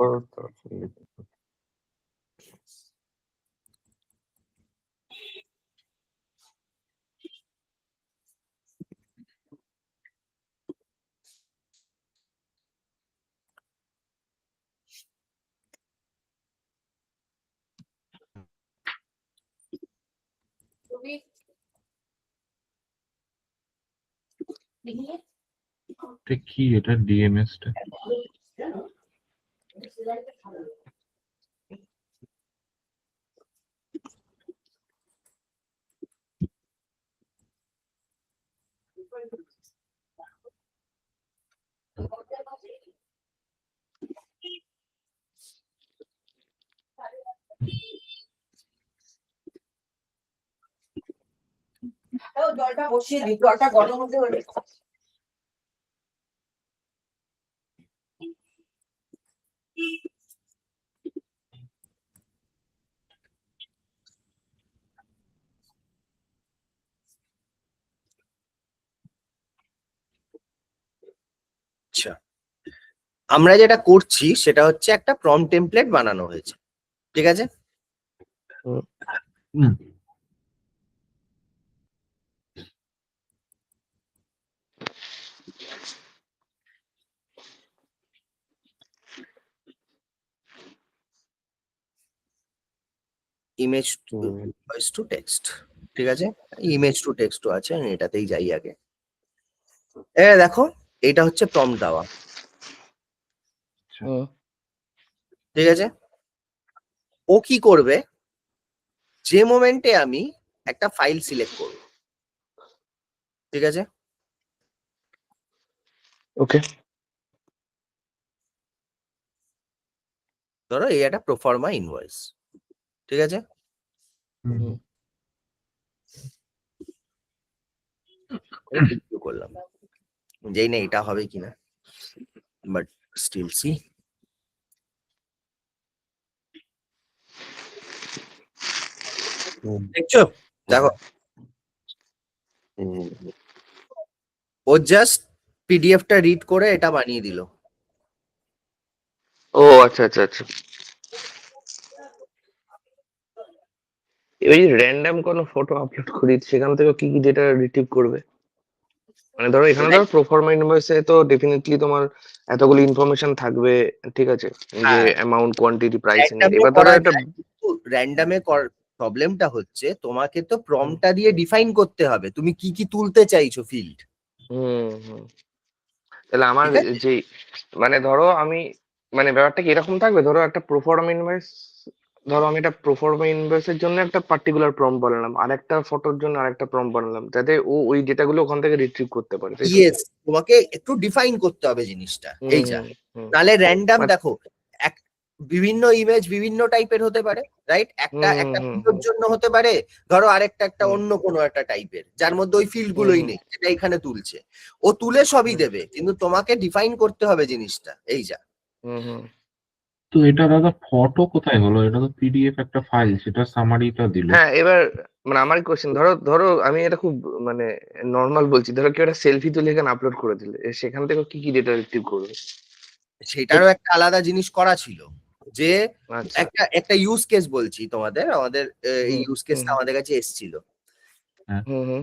এটা কি, এটা ডিএমএস টা? জলটা বসিয়ে দিই, জলটা গরম হতে হলে। আচ্ছা, আমরা যেটা করছি সেটা হচ্ছে একটা প্রম্পট টেমপ্লেট বানানো হয়েছে, ঠিক আছে? হুম। Image to voice to text, ঠিক আছে? ইমেজ টু টেক্সট আছে, আমি এটাতেই যাই আগে। দেখো, এটা হচ্ছে প্রম্পট দেওয়া, ঠিক আছে? ও কি করবে, যে মোমেন্টে আমি একটা ফাইল সিলেক্ট করব, ঠিক আছে? ওকে। ধরো এই একটা প্রোফর্মা ইনভয়েস, ঠিক আছে? হুম। শুরু করলাম, যেই না এটা হবে কিনা, বাট স্টিল সি। দেখছো, দেখো ও জাস্ট পিডিএফটা রিড করে এটা বানিয়ে দিল। ও আচ্ছা আচ্ছা আচ্ছা। এবার র্যান্ডম কোনো ফটো আপলোড করি, সেখান থেকে কি কি ডেটা রিট্রিভ করবে? মানে ধরো এখানে ধরো প্রোফর্মা ইনভয়েসে তো ডেফিনেটলি তোমার এতগুলো ইনফরমেশন থাকবে, ঠিক আছে, যে হ্যাঁ, অ্যামাউন্ট, কোয়ান্টিটি, প্রাইসিং। র্যান্ডামে এবার ধরো করা একটা যায়, কিন্তু র্যান্ডামে প্রবলেমটা হচ্ছে তোমাকে তো প্রম্পটটা দিয়ে ডিফাইন করতে হবে তুমি কি কি তুলতে চাইছো ফিল্ড, হুম। তাহলে আমার ঠিক আছে? যে মানে ধরো আমি মানে ব্যাপারটা কি এরকম থাকবে, ধরো একটা প্রোফর্মা ইনভয়েস, ধরো আমি একটা প্রোফর্মা ইনভয়েসের জন্য একটা পার্টিকুলার প্রম্পট বানালাম, আর একটা ফটোর জন্য আরেকটা প্রম্পট বানালাম, যাতে ও ওই ডেটাগুলো ওখান থেকে রিট্রিভ করতে পারে, তাই তো? ইয়েস, তোমাকে একটু ডিফাইন করতে হবে জিনিসটা, হুম এই যা। হুম হুম নালে র্যান্ডাম, মানে- দেখো এক বিভিন্ন ইমেজ বিভিন্ন টাইপের হতে পারে, রাইট? একটা হুম একটা হুম ভিডিওর জন্য হতে পারে, ধরো আরেকটা একটা হুম অন্য কোনো একটা টাইপের, যার মধ্যে ওই ফিল্ড হুম গুলোই হুম নেই, যেটা এখানে তুলছে। ও তুলে সবই হুম দেবে, কিন্তু তোমাকে ডিফাইন করতে হবে জিনিসটা, এই যা। হুম হুম। তো এটা দাদা ফটো কোথায় হলো? এটা তো পিডিএফ একটা ফাইল, সেটা সামারিটা দিল। হ্যাঁ, এবার মানে আমার কোশ্চেন, ধরো ধরো আমি এটা খুব মানে নর্মাল বলছি, ধরো কেউ একটা সেলফি তুলে এখানে আপলোড করে দিলে, সেখান থেকে কি কি ডেটা রিট্রিভ করবে? সেটারও একটা আলাদা জিনিস করা ছিল, যে আচ্ছা। একটা একটা ইউজ কেস বলছি তোমাদের, আমাদের এই হুম ইউজ হুম কেসটা আমাদের কাছে এসেছিল। হুম হুম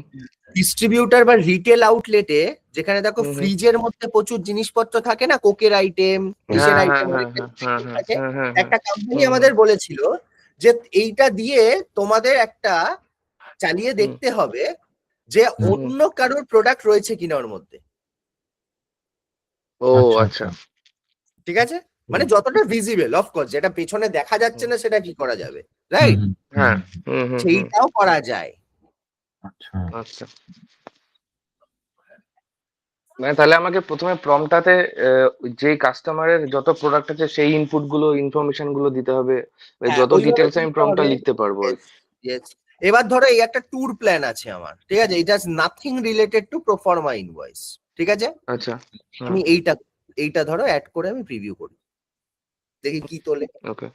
ডিস্ট্রিবিউটার বা রিটেল আউটলেটে, যেখানে দেখো হুম হুম। ফ্রিজের মধ্যে প্রচুর জিনিসপত্র থাকে না, কোকের আইটেম, কিসের হ্যাঁ হ্যাঁ আইটেম, হ্যাঁ হ্যাঁ হ্যাঁ হ্যাঁ থাকে। হ্যাঁ হ্যাঁ হ্যাঁ। একটা কোম্পানি হুম আমাদের বলেছিল যে এইটা দিয়ে তোমাদের একটা চালিয়ে হুম দেখতে হবে যে হুম। অন্য কারোর প্রোডাক্ট রয়েছে কিনা ওর মধ্যে, ও আচ্ছা আচ্ছা। আচ্ছা। ঠিক আছে? মানে যতটা ভিজিবল, অফকোর্স, যেটা পেছনে দেখা যাচ্ছে না সেটা কি করা যাবে, হুম রাইট? হুম হ্যাঁ। হুম। হুম হুম হুম। সেইটাও করা যায়। আচ্ছা। আচ্ছা, মানে তাহলে আমাকে প্রথমে প্রম্পটাতে যে কাস্টমারের যত প্রোডাক্ট আছে সেই ইনপুট গুলো, ইনফরমেশন গুলো দিতে হবে, হ্যাঁ, যত ওইভাবে ডিটেলস আমি তুলতে প্রম্পটটা হবে। লিখতে পারবো আর Yes, কি। yes. এবার ধরো এই একটা ট্যুর প্ল্যান আছে আমার, ঠিক আছে? ইট হাজ nothing related to proforma invoice, ঠিক আছে? আচ্ছা। হুম। আমি এইটা এইটা ধরো অ্যাড করে আমি প্রিভিউ করি, দেখি কি তোলে। ওকে।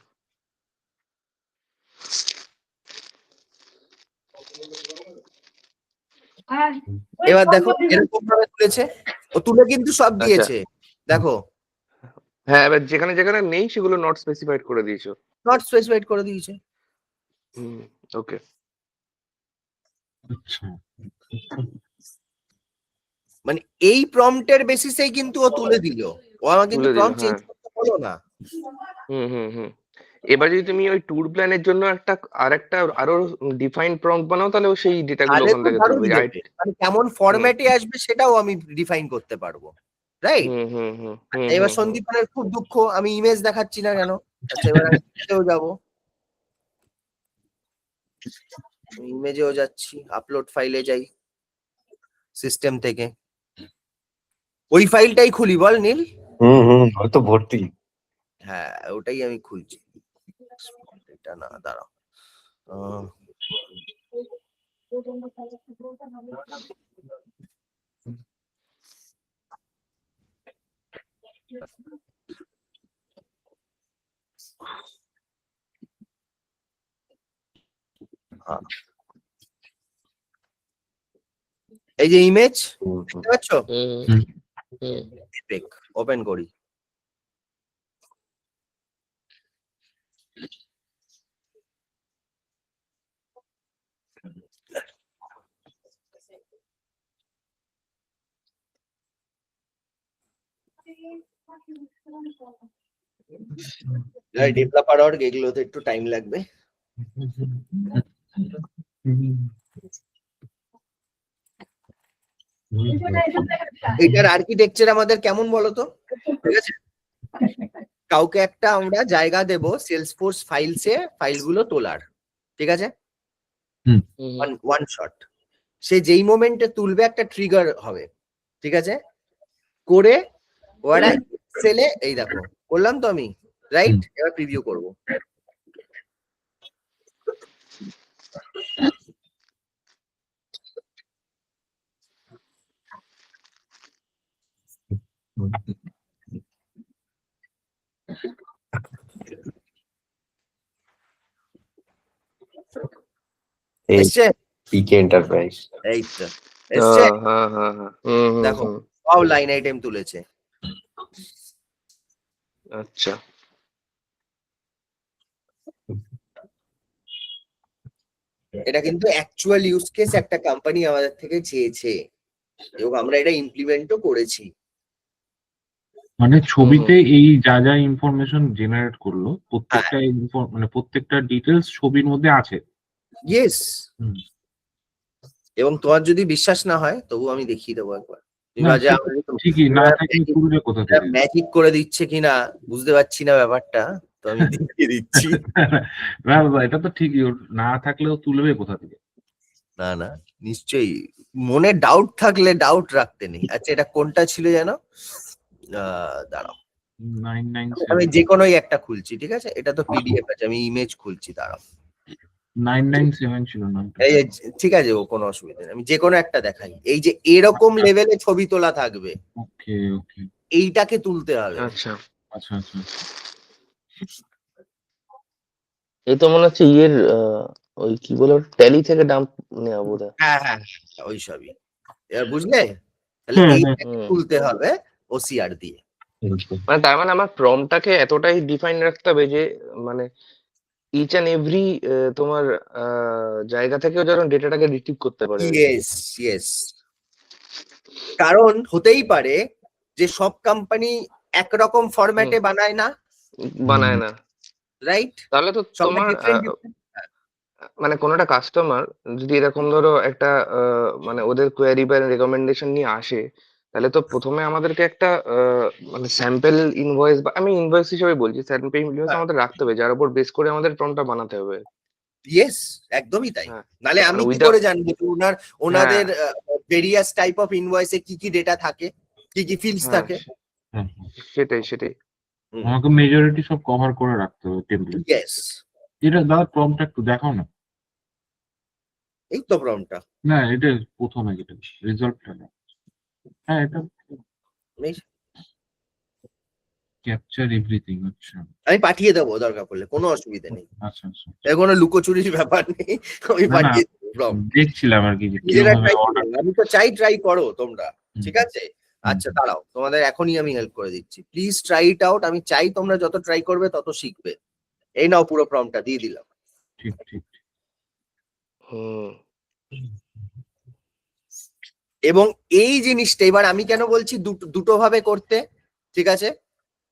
এবার দেখো এরকম ভাবে তুলেছে, ও তুলে কিন্তু সব আচ্ছা। দিয়েছে, দেখো হ্যাঁ, এবার যেখানে যেখানে নেই সেগুলো নট স্পেসিফাইড করে দিয়েছো। নট স্পেসিফাইড করে দিয়েছে। ওকে। আচ্ছা মানে এই প্রম্পটের বেসিসেই কিন্তু ও তুলে দিল, ও আমাকে কিন্তু তুলে দিল, প্রম্পট চেঞ্জ হ্যাঁ। করতে বলো না। হুম। এবার যদি তুমি ওই ট্যুর প্ল্যানের জন্য আরেকটা আরো ডিফাইন্ড প্রম্পট বানাও, তাহলে ও সেই ডেটাগুলো তাহলে ওখান তো থেকে দারুণ তুলবে। দেবে, মানে কেমন ফরম্যাটে আসবে সেটাও আমি ডিফাইন করতে পারবো, রাইট? এবার সন্দীপনের খুব দুঃখ, আমি ইমেজ দেখাচ্ছি না কেন। আচ্ছা এবার আমি ইমেজেও যাবো, ইমেজেও যাচ্ছি, আপলোড ফাইলে যাই সিস্টেম থেকে, ওই ফাইলটাই খুলি বল নীল। হয়তো ভর্তি। হ্যাঁ ওটাই আমি খুলছি, এটা না দাঁড়াও। এই যে ইমেজ দেখতে পাচ্ছ, ওপেন করি। ডেভেলপার অর্গ এগুলোতে একটু টাইম লাগবে। এটার আর্কিটেকচার আমাদের কেমন বলতো, ঠিক আছে? কাউকে একটা আমরা জায়গা দেব সেলসফোর্স ফাইলসে ফাইলগুলো তোলার, ঠিক আছে, ওয়ান শট। সে যেই মোমেন্টে তুলবে একটা ট্রিগার হবে, ঠিক আছে, করে ওরা এক্সেলে, এই দেখো করলাম তো আমি, রাইট? এবার প্রিভিউ করব। এসছে পিকে এন্টারপ্রাইজ, এই তো এসছে, হ্যাঁ। দেখো সব লাইন আইটেম তুলেছে। আচ্ছা, এটা কিন্তু অ্যাকচুয়াল ইউজ কেস একটা কোম্পানি আমাদের থেকে চেয়েছে এবং আমরা এটা ইমপ্লিমেন্টও করেছি। মানে ছবিতে এই যা যা ইনফরমেশন জেনারেট করলো প্রত্যেকটা মানে প্রত্যেকটা ডিটেলস ছবির মধ্যে আছে। ইয়েস, এবং তোমার যদি বিশ্বাস না হয় তবু আমি দেখিয়ে দেবো একবার। ঠিকই, না থাকলে তুলবে কোথা থেকে? ম্যাজিক করে দিচ্ছে কিনা বুঝতে পারছি না ব্যাপারটা, তো আমি দেখিয়ে দিচ্ছি। না দাদা, এটা তো ঠিকই, ওর না থাকলেও তুলবে কোথা থেকে? না না নিশ্চয়ই, মনে ডাউট থাকলে ডাউট রাখতে নেই। আচ্ছা এটা কোনটা ছিল যেন, দাঁড়াও 997 আমি যে কোনোই একটা খুলছি, ঠিক আছে? এটা তো পিডিএফ আছে, আমি ইমেজ খুলছি, দাঁড়াও। 997 ছিল না? এই ঠিক আছে, ও কোনো অসুবিধা নেই, আমি যে কোনো একটা দেখাই। এই যে এরকম লেভেলে ছবি তোলা থাকবে, ওকে এইটাকে তুলতে হবে। আচ্ছা। এই তো মনে হচ্ছে ওই কি বলে ট্যালি থেকে ডাম্প নেওয়া বোধহয়। হ্যাঁ ওই সবই। এবার বুঝলে, তাহলে এইটাকে তুলতে হবে ওসিআর দিয়ে। মানে তার মানে আমার প্রম্পটটাকে এতটাই ডিফাইন রাখতে হবে যে মানে ইচ অ্যান্ড এভরি তোমার জায়গা থেকেও যেন ডেটাটাকে রিট্রিভ করতে পারে। ইয়েস, কারণ হতেই পারে যে সব কোম্পানি একরকম ফরম্যাটে বানায় না, রাইট? তাহলে তো তোমার মানে কোন একটা কাস্টমার যদি এরকম ধরো একটা মানে ওদের কোয়েরি বা রেকমেন্ডেশন নিয়ে আসে, তাহলে তো প্রথমে আমাদেরকে একটা মানে স্যাম্পল ইনভয়েস, বা আমি ইনভয়েস হিসেবে বলছি, স্যাম্পল ইনভয়েস আমাদের রাখতে হবে, যার উপর বেস করে আমাদের প্রম্পটটা বানাতে হবে। ইয়েস, একদমই তাই। নালে আমি কি করে জানবো ওনাদের ভেরিয়াস টাইপ অফ ইনভয়েসে কি কি ডেটা থাকে, কি কি ফিল্ডস থাকে? সেটাই আমাকে মেজরিটি সব কভার করে রাখতে হবে টেমপ্লেট। ইয়েস, এটা দাদা প্রম্পটটা একটু দেখাও না। এই তো প্রম্পটটা, না এটা প্রথমে যেটা রেজাল্টটা না, হ্যাঁ এটা ক্যাপচার এভরিথিং। আচ্ছা আমি পাঠিয়ে দেবো দরকার পড়লে, কোনো অসুবিধা নেই। আচ্ছা এর কোনো লুকোচুরির ব্যাপার নেই, আমি পাঠিয়ে দেবো। দেখছিলাম আর কি, আমি তো চাই ট্রাই করো তোমরা, ঠিক আছে? আচ্ছা দাঁড়াও, তোমাদের এখনই আমি হেল্প করে দিচ্ছি, প্লিজ ট্রাই ইট আউট। আমি চাই তোমরা যত ট্রাই করবে তত শিখবে। এই নাও পুরো প্রম্পটটা দিয়ে দিলাম। ঠিক ঠিক। হুম এবং এই জিনিসটা এবার আমি কেন বলছি দুটো ভাবে করতে, ঠিক আছে?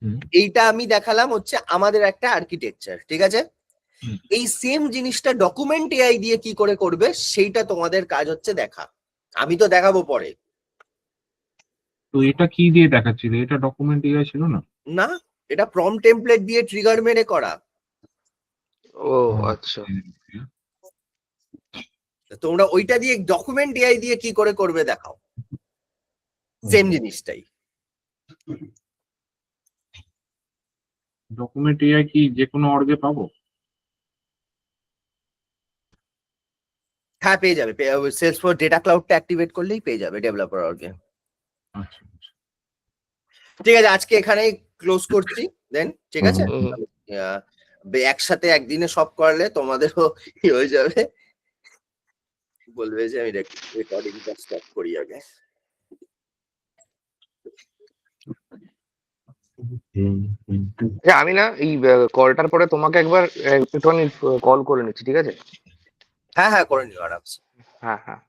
হুম। এইটা আমি দেখালাম হচ্ছে আমাদের একটা আর্কিটেকচার, ঠিক আছে? হুম। এই সেম জিনিসটা ডকুমেন্ট এআই দিয়ে কি করে করবে সেইটা তোমাদের কাজ হচ্ছে দেখা। আমি তো দেখাবো পরে। তো এটা কি দিয়ে দেখাচ্ছিল? এটা ডকুমেন্ট এআই ছিল না? না, এটা প্রম্পট টেমপ্লেট দিয়ে ট্রিগার মেরে করা। ও আচ্ছা তোমরা ওইটা দিয়ে ডকুমেন্ট এআই দিয়ে কি করে করবে দেখাও, সেম জিনিসটাই। ডকুমেন্ট এআই কি যে কোনো অর্গে পাবো? হ্যাঁ পেয়ে যাবে, সেলসফোর্স ডেটা ক্লাউডটা অ্যাক্টিভেট করলেই পেয়ে যাবে ডেভেলপার অর্গে। আচ্ছা আচ্ছা। ঠিক আছে, আজকে এখানেই ক্লোজ করছি দেন, ঠিক আছে? হুম। একসাথে একদিনে সব করলে তোমাদেরও কি হয়ে যাবে, বলবে যে আমি রেকর্ডিংটা স্টপ করি আগে। আমি না এই কলটার পরে তোমাকে একবার একটুখানি কল করে নিচ্ছি, ঠিক আছে? হ্যাঁ হ্যাঁ করে নিও আরামসে। হ্যাঁ হ্যাঁ